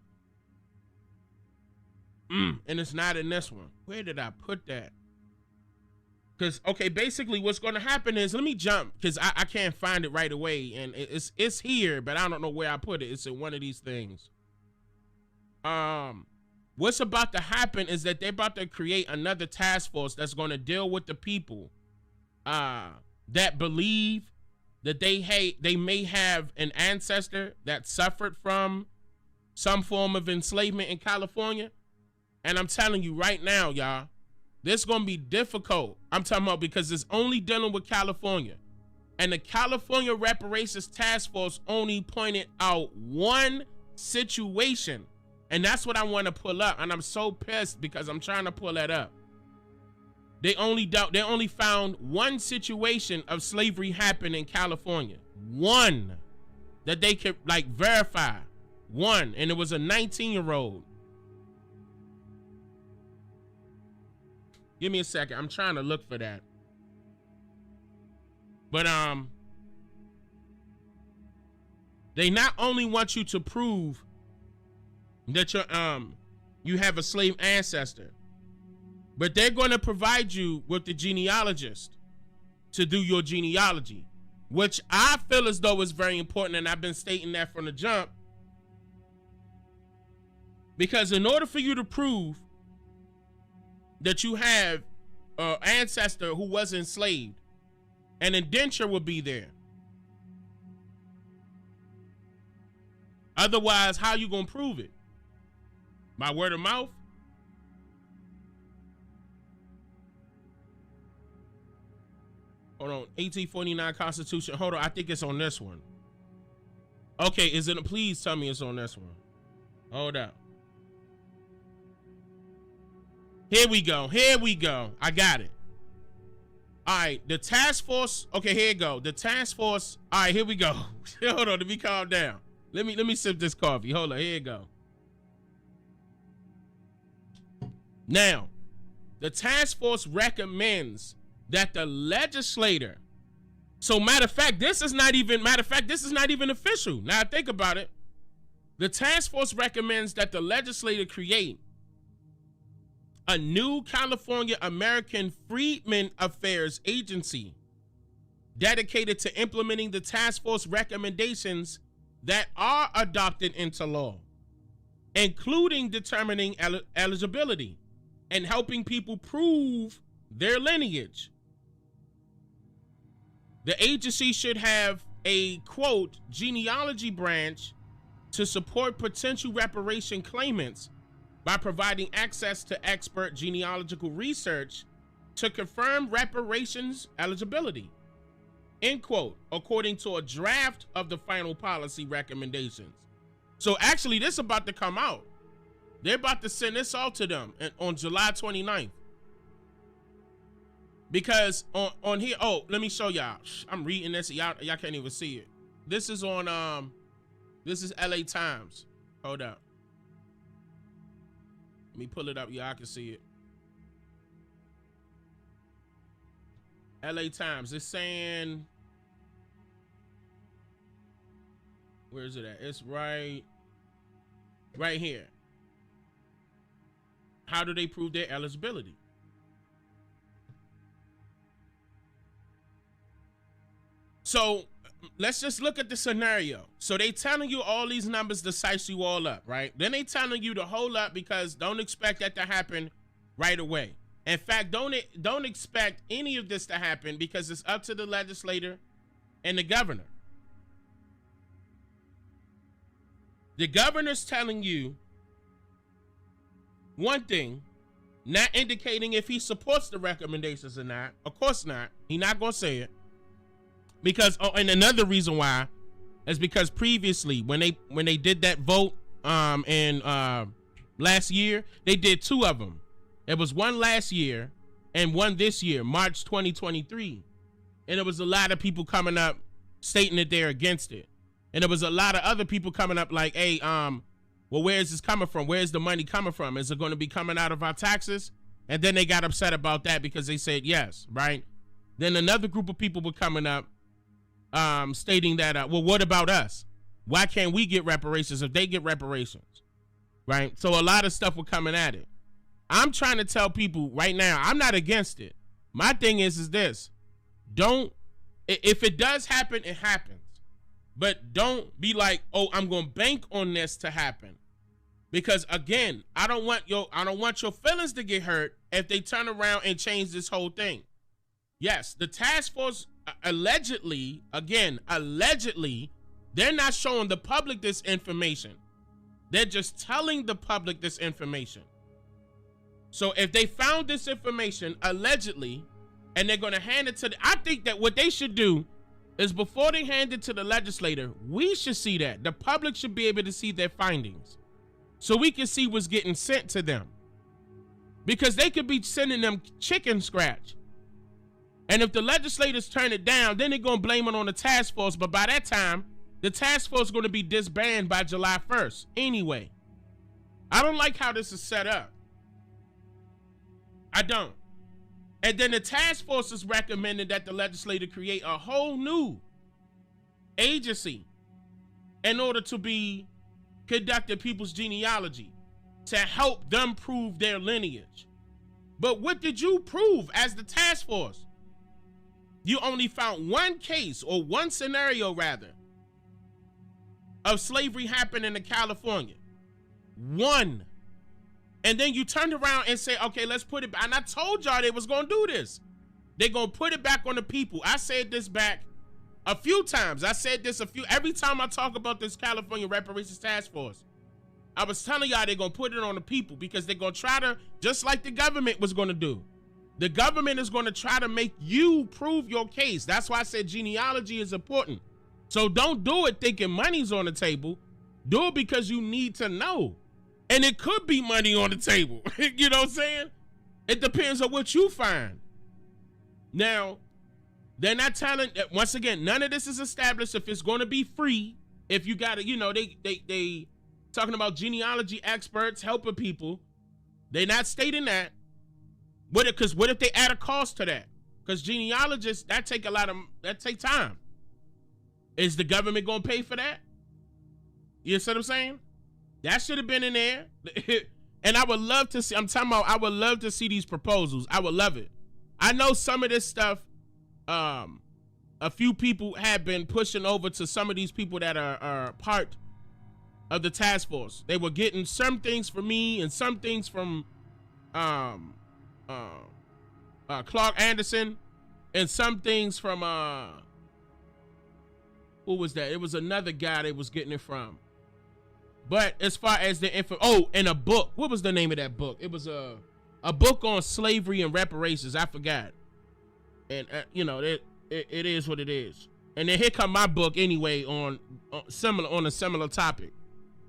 And it's not in this one. Where did I put that? Because, okay, basically what's going to happen is, let me jump, because I can't find it right away, and it's here, but I don't know where I put it. It's in one of these things. What's about to happen is that they're about to create another task force that's going to deal with the people that believe that they may have an ancestor that suffered from some form of enslavement in California. And I'm telling you right now, y'all, this is going to be difficult. I'm talking about because it's only dealing with California. And the California Reparations Task Force only pointed out one situation. And that's what I want to pull up. And I'm so pissed because I'm trying to pull that up. They only found one situation of slavery happen in California. One that they could verify. One. And it was a 19-year-old. Give me a second. I'm trying to look for that. But they not only want you to prove that you have a slave ancestor, but they're going to provide you with the genealogist to do your genealogy, which I feel as though is very important, and I've been stating that from the jump. Because in order for you to prove that you have an ancestor who was enslaved, an indenture will be there. Otherwise, how you gonna prove it? By word of mouth? Hold on, 1849 Constitution. Hold on, I think it's on this one. Okay, is it? Please tell me it's on this one. Hold up. Here we go. Here we go. I got it. All right, the task force. Okay, here you go. The task force. All right, here we go. Hold on, let me calm down. Let me sip this coffee. Hold on, here you go. Now, the task force recommends that the legislator. So matter of fact, this is not even official. Now think about it. The task force recommends that the legislator create a new California American Freedmen Affairs agency dedicated to implementing the task force recommendations that are adopted into law, including determining eligibility and helping people prove their lineage. The agency should have a, quote, genealogy branch to support potential reparation claimants by providing access to expert genealogical research to confirm reparations eligibility, end quote, according to a draft of the final policy recommendations. So actually, this is about to come out. They're about to send this all to them on July 29th. Because on here, oh, let me show y'all. I'm reading this, y'all can't even see it. This is on this is LA Times. Hold up. Let me pull it up, y'all can see it. LA Times. It's saying, where is it at? It's right here. How do they prove their eligibility? So let's just look at the scenario. So they telling you all these numbers to size you all up, right? Then they telling you to hold up because don't expect that to happen right away. In fact, don't expect any of this to happen because it's up to the legislator and the governor. The governor's telling you one thing, not indicating if he supports the recommendations or not. Of course not. He's not going to say it. Because, and another reason why is because previously when they did that vote in last year, they did two of them. It was one last year and one this year, March 2023. And there was a lot of people coming up stating that they're against it. And there was a lot of other people coming up like, hey, well, where is this coming from? Where's the money coming from? Is it going to be coming out of our taxes? And then they got upset about that because they said yes, right? Then another group of people were coming up stating that, well, what about us? Why can't we get reparations if they get reparations, right? So a lot of stuff were coming at it. I'm trying to tell people right now, I'm not against it. My thing is this, if it does happen, it happens. But don't be like, oh, I'm going to bank on this to happen. Because again, I don't want your feelings to get hurt if they turn around and change this whole thing. Yes, the task force allegedly, they're not showing the public this information. They're just telling the public this information. So if they found this information allegedly and they're going to hand it to I think that what they should do is before they hand it to the legislator, we should see that. The public should be able to see their findings so we can see what's getting sent to them. Because they could be sending them chicken scratch. And if the legislators turn it down, then they're going to blame it on the task force. But by that time, the task force is going to be disbanded by July 1st anyway. I don't like how this is set up. I don't. And then the task force is recommending that the legislator create a whole new agency in order to be conducting people's genealogy to help them prove their lineage. But what did you prove as the task force? You only found one case, or one scenario rather, of slavery happening in California. One. And then you turned around and say, okay, let's put it back. And I told y'all they was going to do this. They're going to put it back on the people. I said this back a few times. Every time I talk about this California Reparations Task Force, I was telling y'all they're going to put it on the people because they're going to try to, just like the government was going to do. The government is going to try to make you prove your case. That's why I said genealogy is important. So don't do it thinking money's on the table. Do it because you need to know. And it could be money on the table. You know what I'm saying? It depends on what you find. Now, they're not telling, once again, none of this is established if it's going to be free. If you got to, you know, they talking about genealogy experts helping people. They're not stating that. What if they add a cost to that? Because genealogists, that take time. Is the government going to pay for that? You see what I'm saying? That should have been in there. And I would love to see, I would love to see these proposals. I would love it. I know some of this stuff, a few people have been pushing over to some of these people that are part of the task force. They were getting some things from me and some things from Clark Anderson and some things from who was that? It was another guy they was getting it from. But as far as the info, and a book. What was the name of that book? It was a book on slavery and reparations. I forgot. And you know, it is what it is. And then here come my book anyway on a similar topic.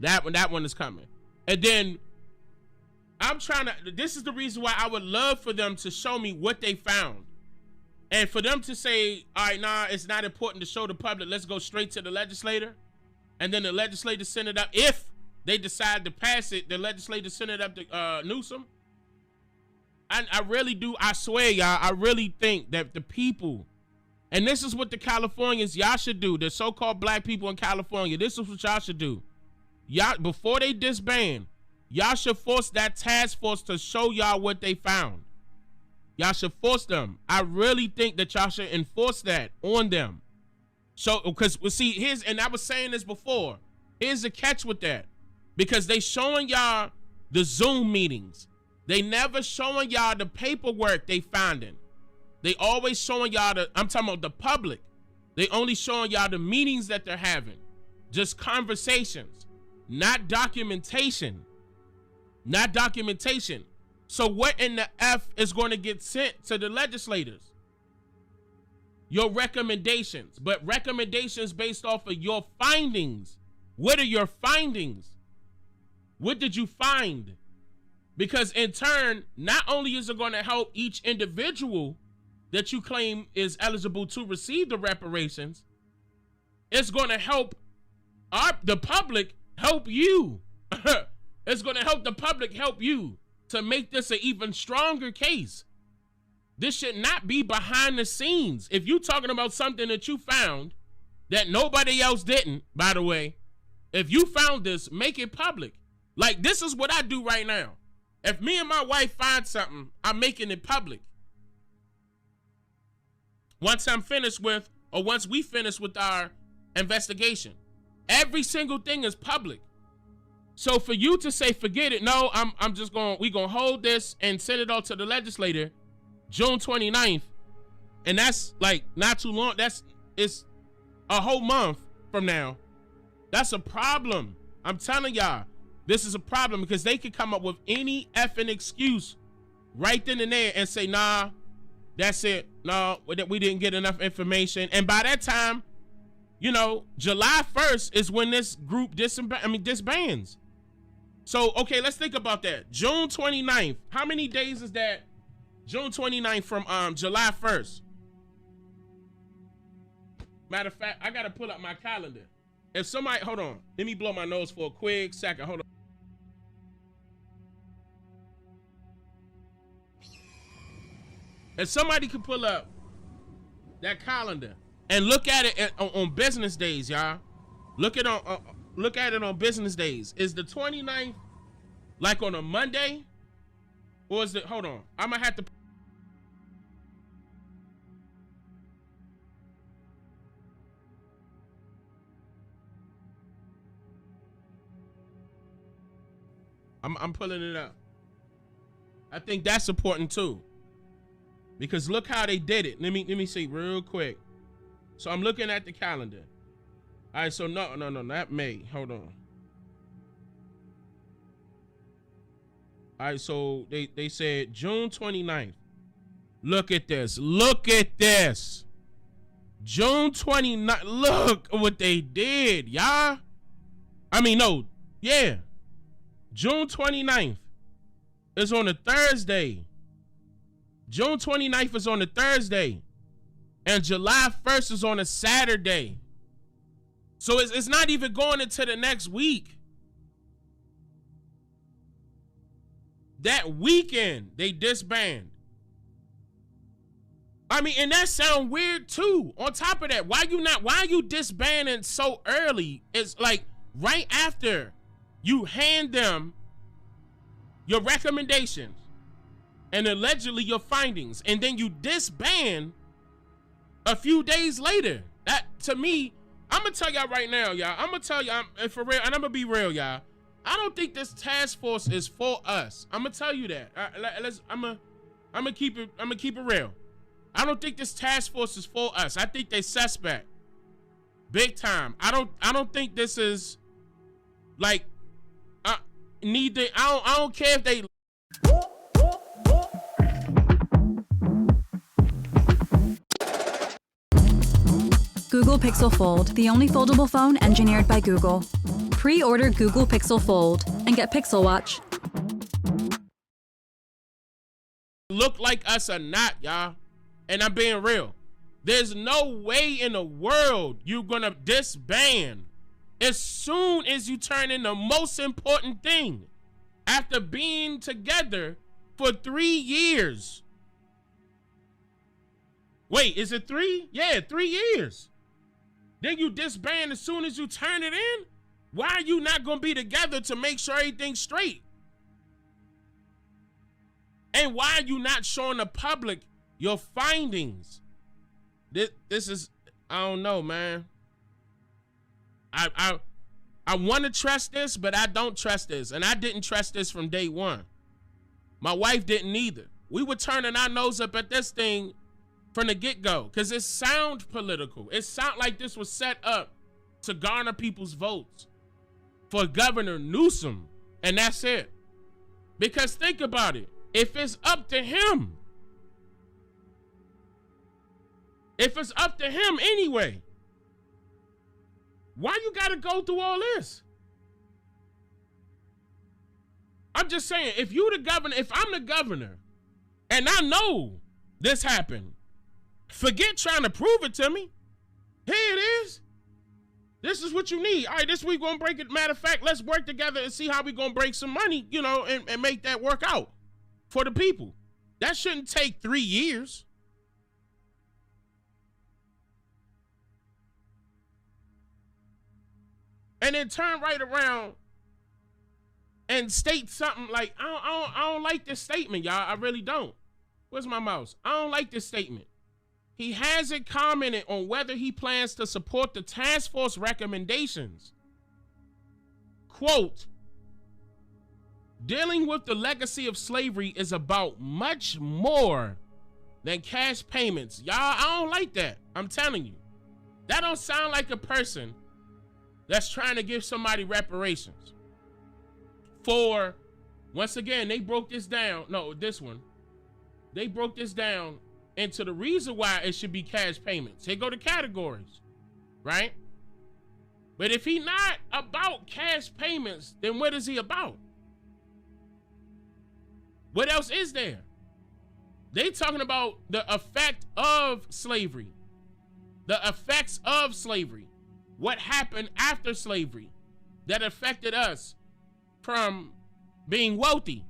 That one is coming. And then this is the reason why I would love for them to show me what they found. And for them to say, all right, nah, it's not important to show the public. Let's go straight to the legislator. And then the legislator send it up. If they decide to pass it, the legislator send it up to Newsom. I really do. I swear, y'all, I really think that the people, and this is what the Californians, y'all should do. The so-called black people in California, this is what y'all should do. Y'all, before they disband, y'all should force that task force to show y'all what they found. Y'all should force them. I really think that y'all should enforce that on them. So, because we see, and I was saying this before, here's the catch with that. Because they showing y'all the Zoom meetings. They never showing y'all the paperwork they finding. They always showing y'all I'm talking about the public. They only showing y'all the meetings that they're having. Just conversations, not documentation. Not documentation. So what in the F is going to get sent to the legislators? Your recommendations, but recommendations based off of your findings. What are your findings? What did you find? Because in turn, not only is it going to help each individual that you claim is eligible to receive the reparations, it's going to help the public help you. It's going to help the public help you to make this an even stronger case. This should not be behind the scenes. If you're talking about something that you found that nobody else didn't, by the way, if you found this, make it public. Like, this is what I do right now. If me and my wife find something, I'm making it public. Once we finish with our investigation, every single thing is public. So for you to say, forget it, no, we gonna hold this and send it all to the legislator June 29th, and that's like not too long. It's a whole month from now. That's a problem. I'm telling y'all, this is a problem because they could come up with any effing excuse right then and there and say, nah, that's it. No, we didn't get enough information. And by that time, you know, July 1st is when this group disbands. So, okay, let's think about that. June 29th. How many days is that? June 29th from July 1st. Matter of fact, I gotta pull up my calendar. If somebody, hold on, let me blow my nose for a quick second. Hold on. If somebody could pull up that calendar and look at it on business days, y'all. Look at it on business days. Is the 29th like on a Monday? Or is it, hold on, I'm gonna have to. I'm pulling it up. I think that's important too. Because look how they did it. Let me see real quick. So I'm looking at the calendar. All right, so no, not May. Hold on. All right, so they said June 29th. Look at this. Look at this. June 29th. Look what they did, y'all. I mean, no. Yeah. June 29th is on a Thursday. June 29th is on a Thursday. And July 1st is on a Saturday. So it's not even going into the next week. That weekend, they disband. I mean, and that sound weird too. On top of that, why are you disbanding so early? It's like right after you hand them your recommendations and allegedly your findings, and then you disband a few days later. That, to me, I'm gonna tell y'all right now, y'all. I'm gonna tell y'all for real, and I'm gonna be real, y'all. I don't think this task force is for us. I'm gonna tell you that. I'm gonna keep it real. I don't think this task force is for us. I think they suspect, big time. I don't think this is like I don't care if they. Google Pixel Fold, the only foldable phone engineered by Google. Pre-order Google Pixel Fold and get Pixel Watch. Look like us or not, y'all. And I'm being real. There's no way in the world you're gonna disband as soon as you turn in the most important thing after being together for 3 years. Wait, is it 3? Yeah, 3 years. Then you disband as soon as you turn it in? Why are you not gonna be together to make sure everything's straight? And why are you not showing the public your findings? This is, I don't know, man. I want to trust this, but I don't trust this. And I didn't trust this from day one. My wife didn't either. We were turning our nose up at this thing from the get-go because it sounds political. It sounds like this was set up to garner people's votes for Governor Newsom, and that's it. Because think about it. If it's up to him, anyway, why you gotta go through all this? I'm just saying, if you the governor, if I'm the governor, and I know this happened, forget trying to prove it to me. Here it is. This is what you need. All right, this week we're gonna break it. Matter of fact, let's work together and see how we gonna break some money, and make that work out for the people. That shouldn't take 3 years. And then turn right around and state something like, I don't like this statement, y'all. I really don't. Where's my mouse? I don't like this statement. He hasn't commented on whether he plans to support the task force recommendations. Quote, dealing with the legacy of slavery is about much more than cash payments. Y'all, I don't like that. I'm telling you. That don't sound like a person that's trying to give somebody reparations. For, once again, they broke this down. No, this one. They broke this down into the reason why it should be cash payments. They go to categories, right? But if he not about cash payments, then what is he about? What else is there? They talking about the effect of slavery, the effects of slavery, what happened after slavery that affected us from being wealthy.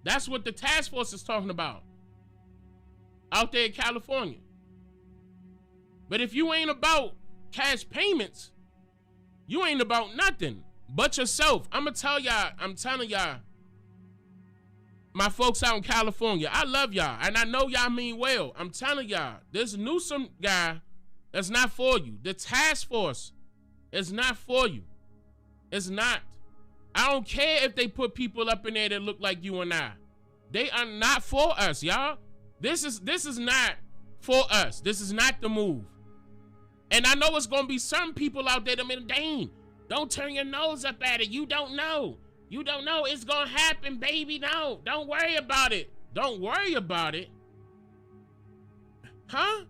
That's what the task force is talking about out there in California. But if you ain't about cash payments, you ain't about nothing but yourself. I'm telling y'all, my folks out in California, I love y'all, and I know y'all mean well. I'm telling y'all, this Newsom guy, that's not for you. The task force is not for you. It's not. I don't care if they put people up in there that look like you and I. They are not for us, y'all. This is not for us. This is not the move. And I know it's gonna be some people out there that mean, dang, don't turn your nose up at it. You don't know. You don't know it's gonna happen, baby. No, don't worry about it. Don't worry about it. Huh?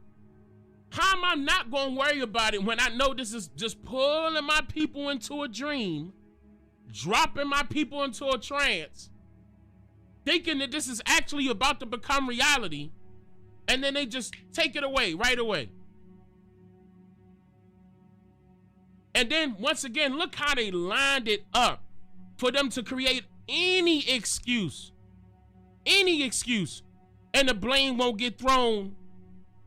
How am I not going to worry about it when I know this is just pulling my people into a dream, dropping my people into a trance, thinking that this is actually about to become reality, and then they just take it away right away. And then, once again, look how they lined it up for them to create any excuse, and the blame won't get thrown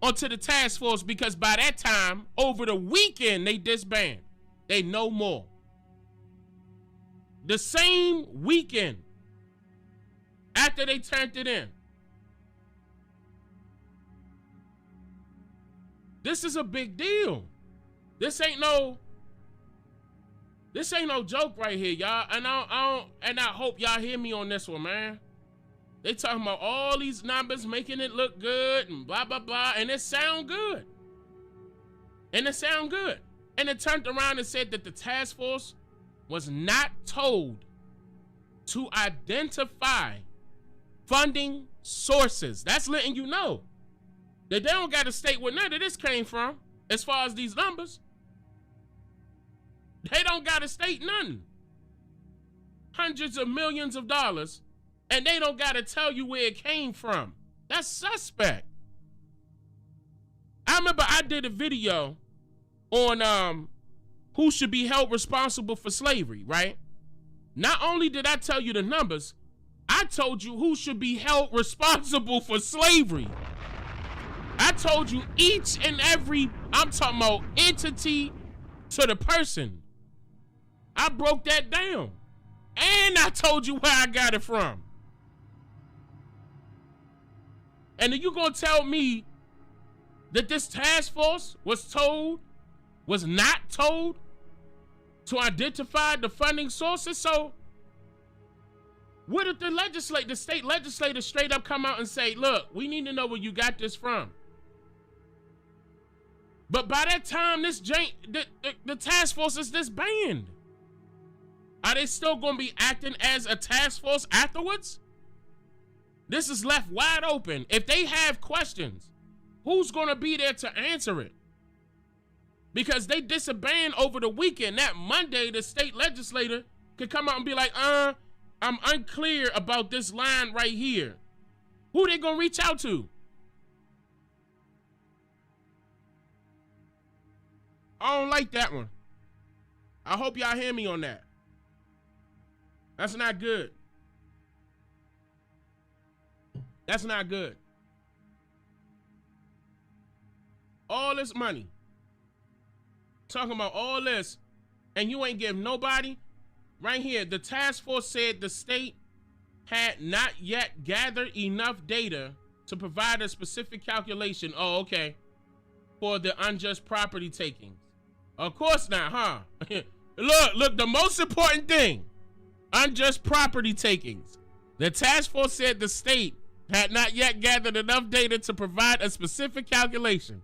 onto the task force, because by that time, over the weekend, they disband. They no more. The same weekend after they turned it in. This is a big deal. This ain't no joke right here, y'all. And I hope y'all hear me on this one, man. They talking about all these numbers making it look good and blah, blah, blah. And it sound good. And it turned around and said that the task force was not told to identify funding sources. That's letting you know that they don't got to state where none of this came from as far as these numbers. They don't got to state nothing. Hundreds of millions of dollars, and they don't got to tell you where it came from. That's suspect. I remember I did a video on who should be held responsible for slavery, right? Not only did I tell you the numbers, I told you who should be held responsible for slavery. I told you each and every, I'm talking about entity to the person. I broke that down. And I told you where I got it from. And then you gonna tell me that this task force was not told to identify the funding sources? So what if the state legislator straight up come out and say, look, we need to know where you got this from? But by that time, the task force is disbanded. Are they still going to be acting as a task force afterwards? This is left wide open. If they have questions, who's going to be there to answer it? Because they disband over the weekend. That Monday, the state legislator could come out and be like, I'm unclear about this line right here. Who they going to reach out to? I don't like that one. I hope y'all hear me on that. That's not good. That's not good. All this money. Talking about all this, and you ain't give nobody. Right here, the task force said the state had not yet gathered enough data to provide a specific calculation. Oh, okay. For the unjust property takings. Of course not, huh? Look, the most important thing, unjust property takings. The task force said the state had not yet gathered enough data to provide a specific calculation.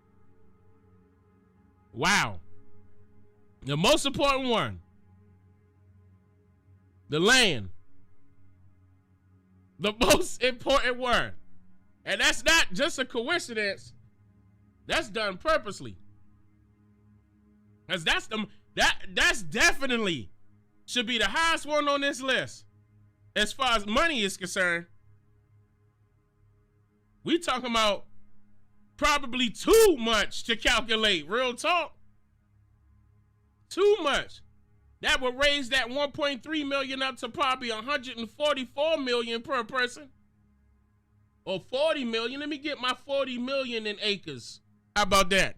Wow. The most important one, the land. The most important one. And that's not just a coincidence. That's done purposely. Because that's definitely should be the highest one on this list. As far as money is concerned, we talking about probably too much to calculate. Real talk. Too much. That would raise that 1.3 million up to probably 144 million per person. Or 40 million. Let me get my 40 million in acres. How about that?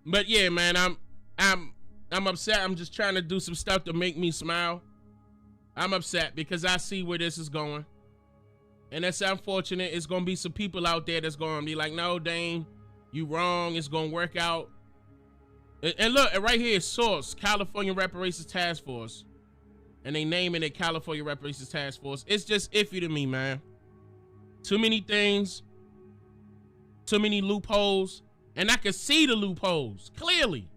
But yeah, man, I'm upset. I'm just trying to do some stuff to make me smile. I'm upset because I see where this is going. And that's unfortunate. It's going to be some people out there that's going to be like, no, Dane, you wrong. It's going to work out. And look, right here, source, California Reparations Task Force. And they naming it California Reparations Task Force. It's just iffy to me, man. Too many things. Too many loopholes. And I can see the loopholes, clearly.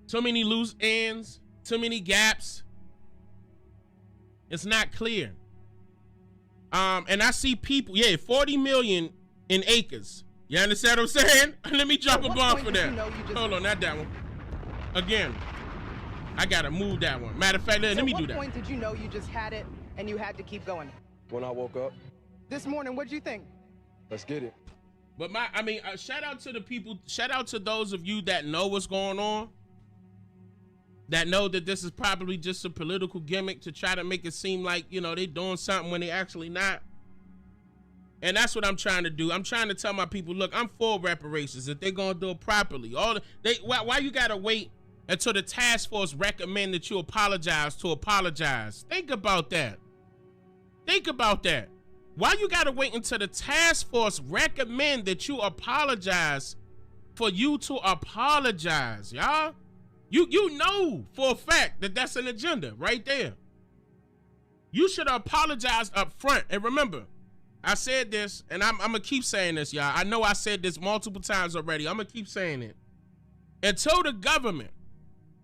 Too many loose ends. Too many gaps. It's not clear. And I see people, 40 million in acres. You understand what I'm saying? Let me drop a bomb for that. Hold on, not that one. Again, I gotta move that one. Matter of fact, let me do that. At what point did you know you just had it and you had to keep going? When I woke up. This morning, what'd you think? Let's get it. But shout out to the people, shout out to those of you that know what's going on, that know that this is probably just a political gimmick to try to make it seem like, you know, they doing something when they actually not. And that's what I'm trying to do. I'm trying to tell my people, look, I'm for reparations if they're gonna do it properly. Why you gotta wait until the task force recommend that you apologize to apologize? Think about that. Think about that. Why you gotta wait until the task force recommend that you apologize for you to apologize, y'all? You know for a fact that that's an agenda right there. You should apologize up front. And remember, I said this, and I'm gonna keep saying this, y'all. I know I said this multiple times already. I'm gonna keep saying it. Until the government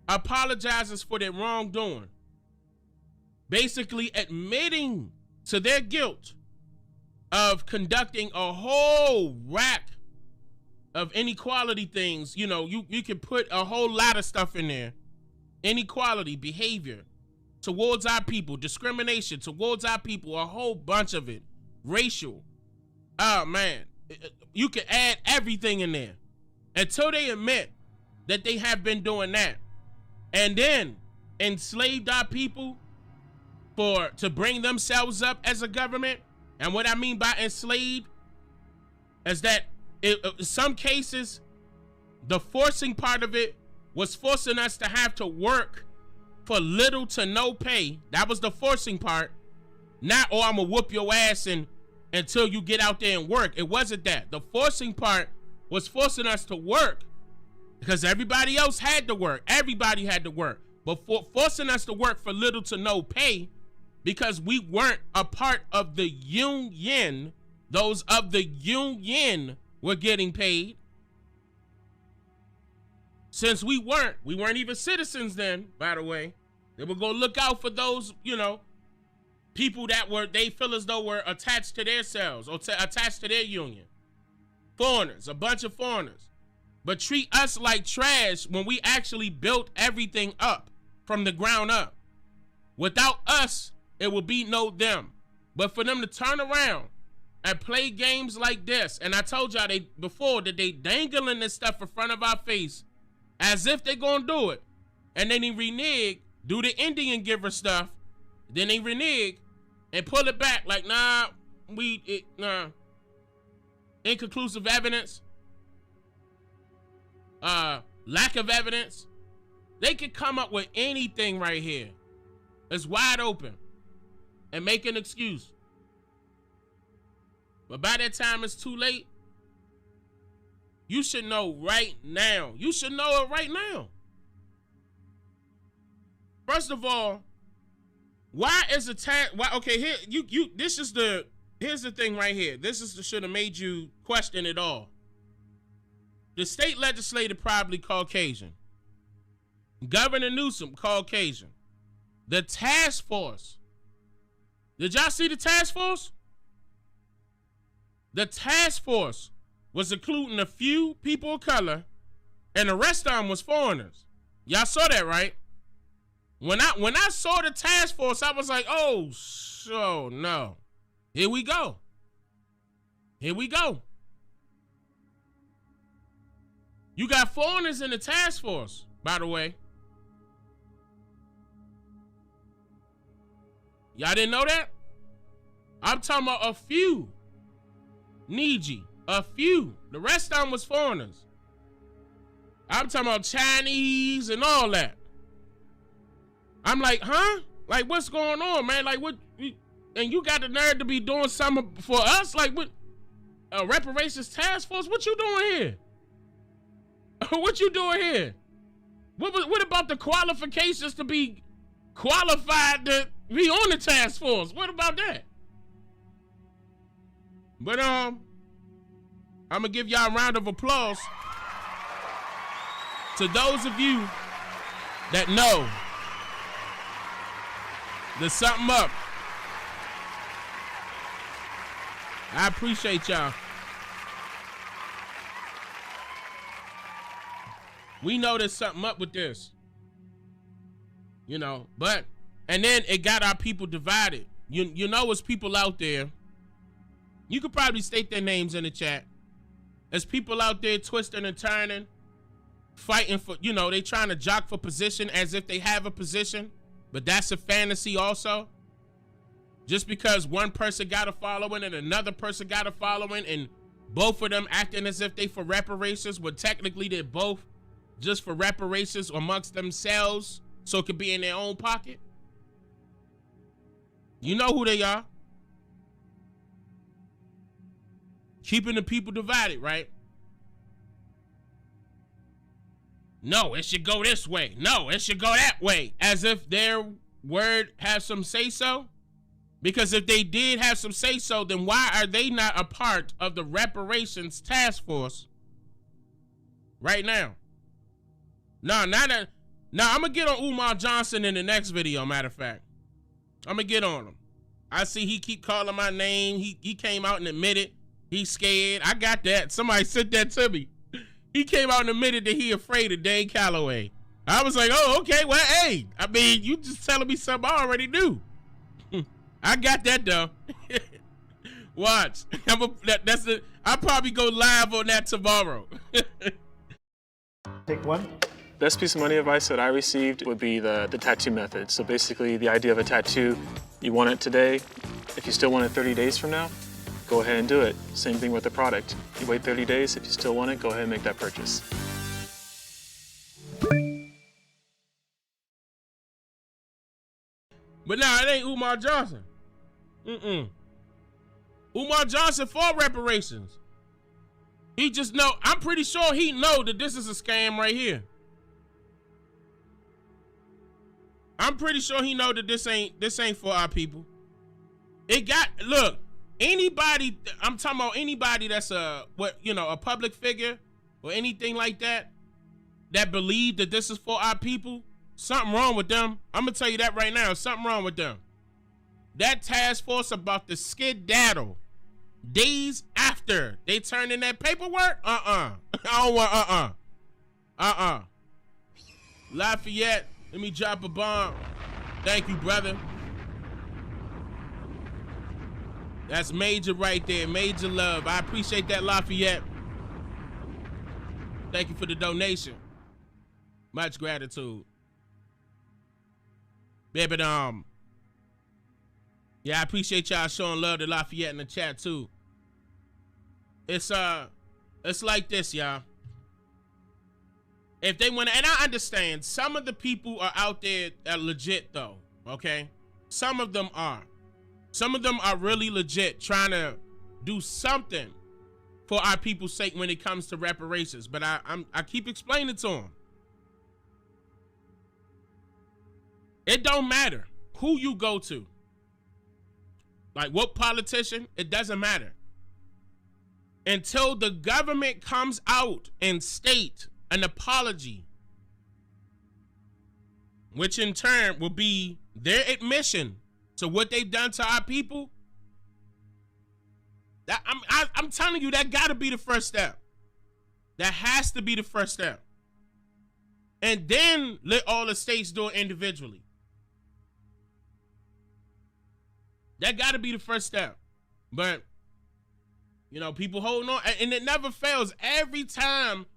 apologizes for their wrongdoing, basically admitting to their guilt of conducting a whole rack of inequality things, you know, you can put a whole lot of stuff in there. Inequality, behavior towards our people, discrimination towards our people, a whole bunch of it. Racial. Oh man, you can add everything in there. Until they admit that they have been doing that and then enslaved our people to bring themselves up as a government. And what I mean by enslaved is that in some cases, the forcing part of it was forcing us to have to work for little to no pay. That was the forcing part. Not, oh, I'm gonna whoop your ass until you get out there and work. It wasn't that. The forcing part was forcing us to work because everybody else had to work. Everybody had to work. But forcing us to work for little to no pay because we weren't a part of the union. Those of the union were getting paid. Since we weren't even citizens then, by the way. They were gonna look out for those, you know, people that they feel as though were attached to their cells or attached to their union. Foreigners, a bunch of foreigners. But treat us like trash when we actually built everything up from the ground up. Without us, it will be no them. But for them to turn around and play games like this, and I told y'all before that they dangling this stuff in front of our face as if they're gonna do it, and then they renege, do the Indian giver stuff, then they renege and pull it back like, nah, inconclusive evidence, lack of evidence. They could come up with anything right here. It's wide open and make an excuse. But by that time it's too late. You should know right now. You should know it right now. First of all, why is a tax? Okay, here here's the thing right here. This should have made you question it all. The state legislature probably Caucasian. Governor Newsom Caucasian. The task force. Did y'all see the task force? The task force was including a few people of color, and the rest of them was foreigners. Y'all saw that, right? When I saw the task force, I was like, oh, so no. Here we go. Here we go. You got foreigners in the task force, by the way. Y'all didn't know that? I'm talking about a few. Niji, a few. The rest of them was foreigners. I'm talking about Chinese and all that. I'm like, huh? Like, what's going on, man? Like, what? And you got the nerve to be doing something for us? Like, what? A reparations task force? What you doing here? What you doing here? What about the qualifications to be qualified to be on the task force? What about that? But I'm gonna give y'all a round of applause to those of you that know there's something up. I appreciate y'all. We know there's something up with this. You know, but, and then it got our people divided. You know, there's people out there. You could probably state their names in the chat. There's people out there twisting and turning, fighting for, you know, they trying to jock for position as if they have a position, but that's a fantasy also. Just because one person got a following and another person got a following and both of them acting as if they for reparations, when technically they're both just for reparations amongst themselves, so it could be in their own pocket. You know who they are. Keeping the people divided, right? No, it should go this way. No, it should go that way. As if their word has some say-so. Because if they did have some say-so, then why are they not a part of the reparations task force right now? No, I'm gonna get on Umar Johnson in the next video, matter of fact. I'm gonna get on him. I see he keep calling my name. He came out and admitted he's scared. I got that. Somebody sent that to me. He came out and admitted that he afraid of Dane Calloway. I was like, oh, okay, well, hey. I mean, you just telling me something I already knew. I got that though. Watch. I'll probably go live on that tomorrow. Take one. Best piece of money advice that I received would be the tattoo method. So basically the idea of a tattoo, you want it today. If you still want it 30 days from now, go ahead and do it. Same thing with the product. You wait 30 days, if you still want it, go ahead and make that purchase. But nah, it ain't Umar Johnson. Umar Johnson for reparations. He just know, I'm pretty sure he know that this is a scam right here. I'm pretty sure he know that this ain't for our people. Look, anybody, I'm talking about anybody that's a public figure or anything like that believe that this is for our people, something wrong with them. I'm gonna tell you that right now, something wrong with them. That task force about to skedaddle days after they turn in that paperwork. I don't want Lafayette, let me drop a bomb. Thank you, brother. That's major right there, major love. I appreciate that, Lafayette. Thank you for the donation. Much gratitude. Yeah, but yeah, I appreciate y'all showing love to Lafayette in the chat too. It's like this, y'all. If they want to, and I understand some of the people are out there that are legit though, okay? Some of them are. Some of them are really legit trying to do something for our people's sake when it comes to reparations. But I keep explaining to them. It don't matter who you go to. Like what politician, it doesn't matter. Until the government comes out and state an apology, which in turn will be their admission to what they've done to our people. I'm telling you, that gotta be the first step. That has to be the first step. And then let all the states do it individually. That gotta be the first step. But, you know, people holding on, and it never fails. Every time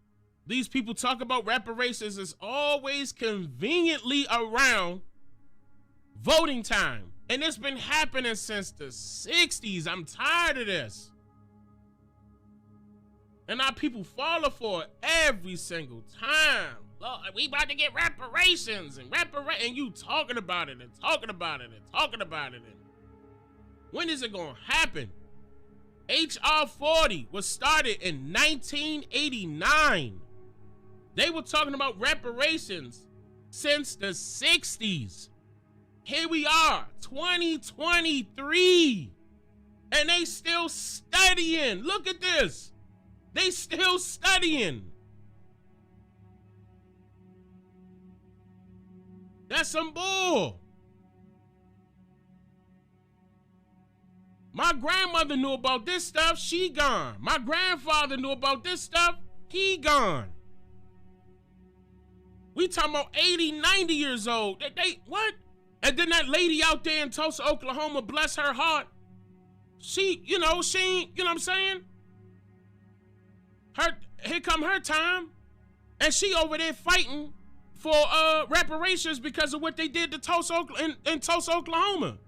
these people talk about reparations, it's always conveniently around voting time. And it's been happening since the 60s. I'm tired of this. And our people falling for it every single time. Lord, we about to get reparations and you talking about it and talking about it and talking about it. And when is it gonna happen? HR 40 was started in 1989. They were talking about reparations since the 60s. Here we are, 2023, and they still studying. Look at this. They still studying. That's some bull. My My grandmother knew about this stuff, she gone. My grandfather knew about this stuff, he gone. We talking about 80, 90 years old. They what? And then that lady out there in Tulsa, Oklahoma, bless her heart. She, you know what I'm saying? Here come her time. And she over there fighting for reparations because of what they did to Tulsa, in Tulsa, Oklahoma.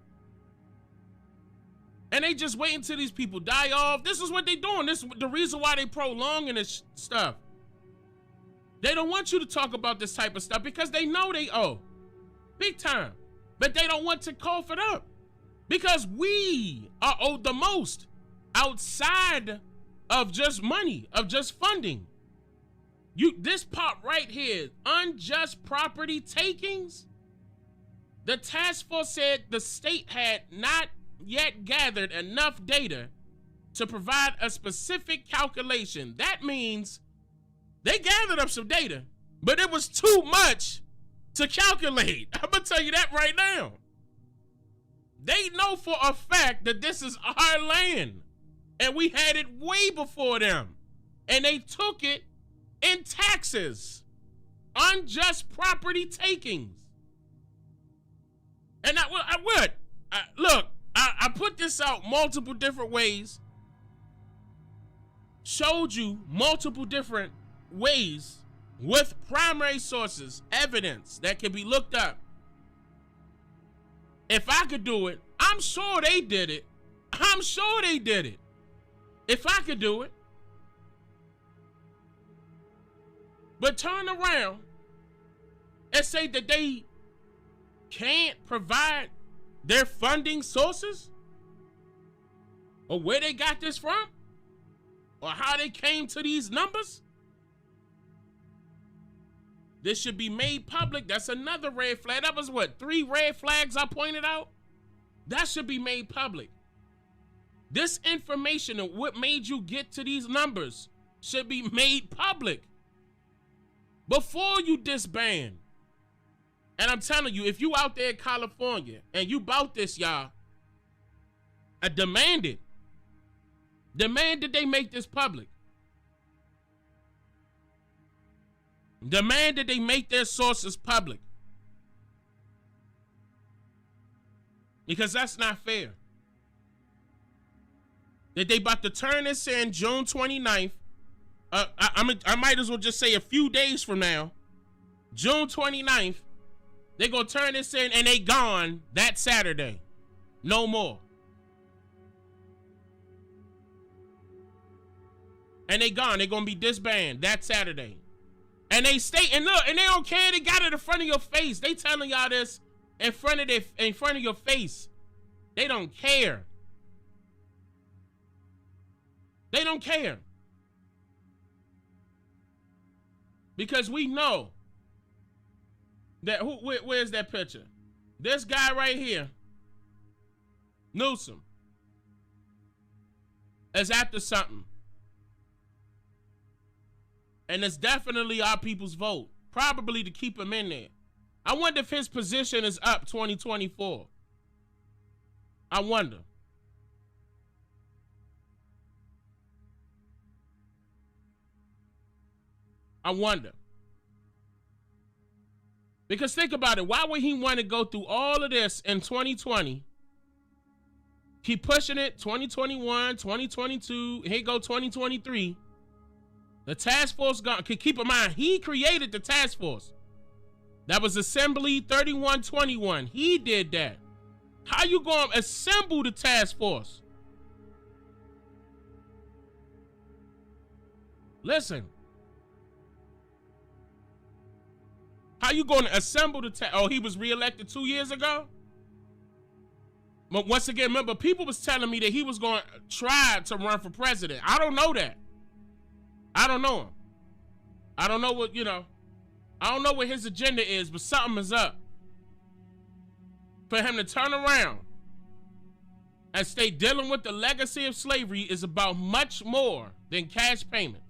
And they just waiting till these people die off. This is what they doing. This is the reason why they prolonging this stuff. They don't want you to talk about this type of stuff because they know they owe. Big time. But they don't want to cough it up. Because we are owed the most outside of just money, of just funding. This part right here, unjust property takings. The task force said the state had not yet gathered enough data to provide a specific calculation. That means they gathered up some data, but it was too much to calculate. I'm gonna tell you that right now. They know for a fact that this is our land, and we had it way before them, and they took it in taxes, unjust property takings. And I put this out multiple different ways, showed you multiple different ways with primary sources, evidence that can be looked up. If I could do it, I'm sure they did it. I'm sure they did it. If I could do it. But turn around and say that they can't provide their funding sources, or where they got this from, or how they came to these numbers. This should be made public. That's another red flag. That was what, 3 red flags I pointed out? That should be made public. This information and what made you get to these numbers should be made public before you disband. And I'm telling you, if you out there in California and you bout this, y'all, I demand it. Demand that they make this public. Demand that they make their sources public. Because that's not fair. That they about to turn this in June 29th. I might as well just say a few days from now. June 29th. They gonna turn this in and they gone that Saturday. No more. And they gone. They gonna be disbanded that Saturday. And they stay, and look, and they don't care. They got it in front of your face. They telling y'all this in front of your face. They don't care. They don't care. Because we know that where's that picture? This guy right here, Newsom, is after something. And it's definitely our people's vote. Probably to keep him in there. I wonder if his position is up 2024. I wonder. I wonder. Because think about it. Why would he want to go through all of this in 2020? Keep pushing it, 2021, 2022, here go 2023. The task force gone. Keep in mind, he created the task force. That was Assembly 3121. He did that. How you going to assemble the task force? Listen. How you going to assemble the task? Oh, he was reelected 2 years ago? But once again, remember, people was telling me that he was going to try to run for president. I don't know that. I don't know him. I don't know what, I don't know what his agenda is, but something is up. For him to turn around and stay dealing with the legacy of slavery is about much more than cash payments.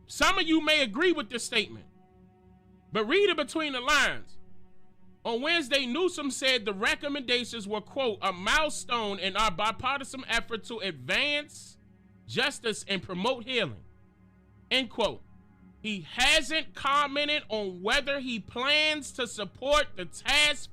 Some of you may agree with this statement, but read it between the lines On Wednesday, Newsom said the recommendations were, quote, a milestone in our bipartisan effort to advance justice and promote healing, end quote. He hasn't commented on whether he plans to support the task force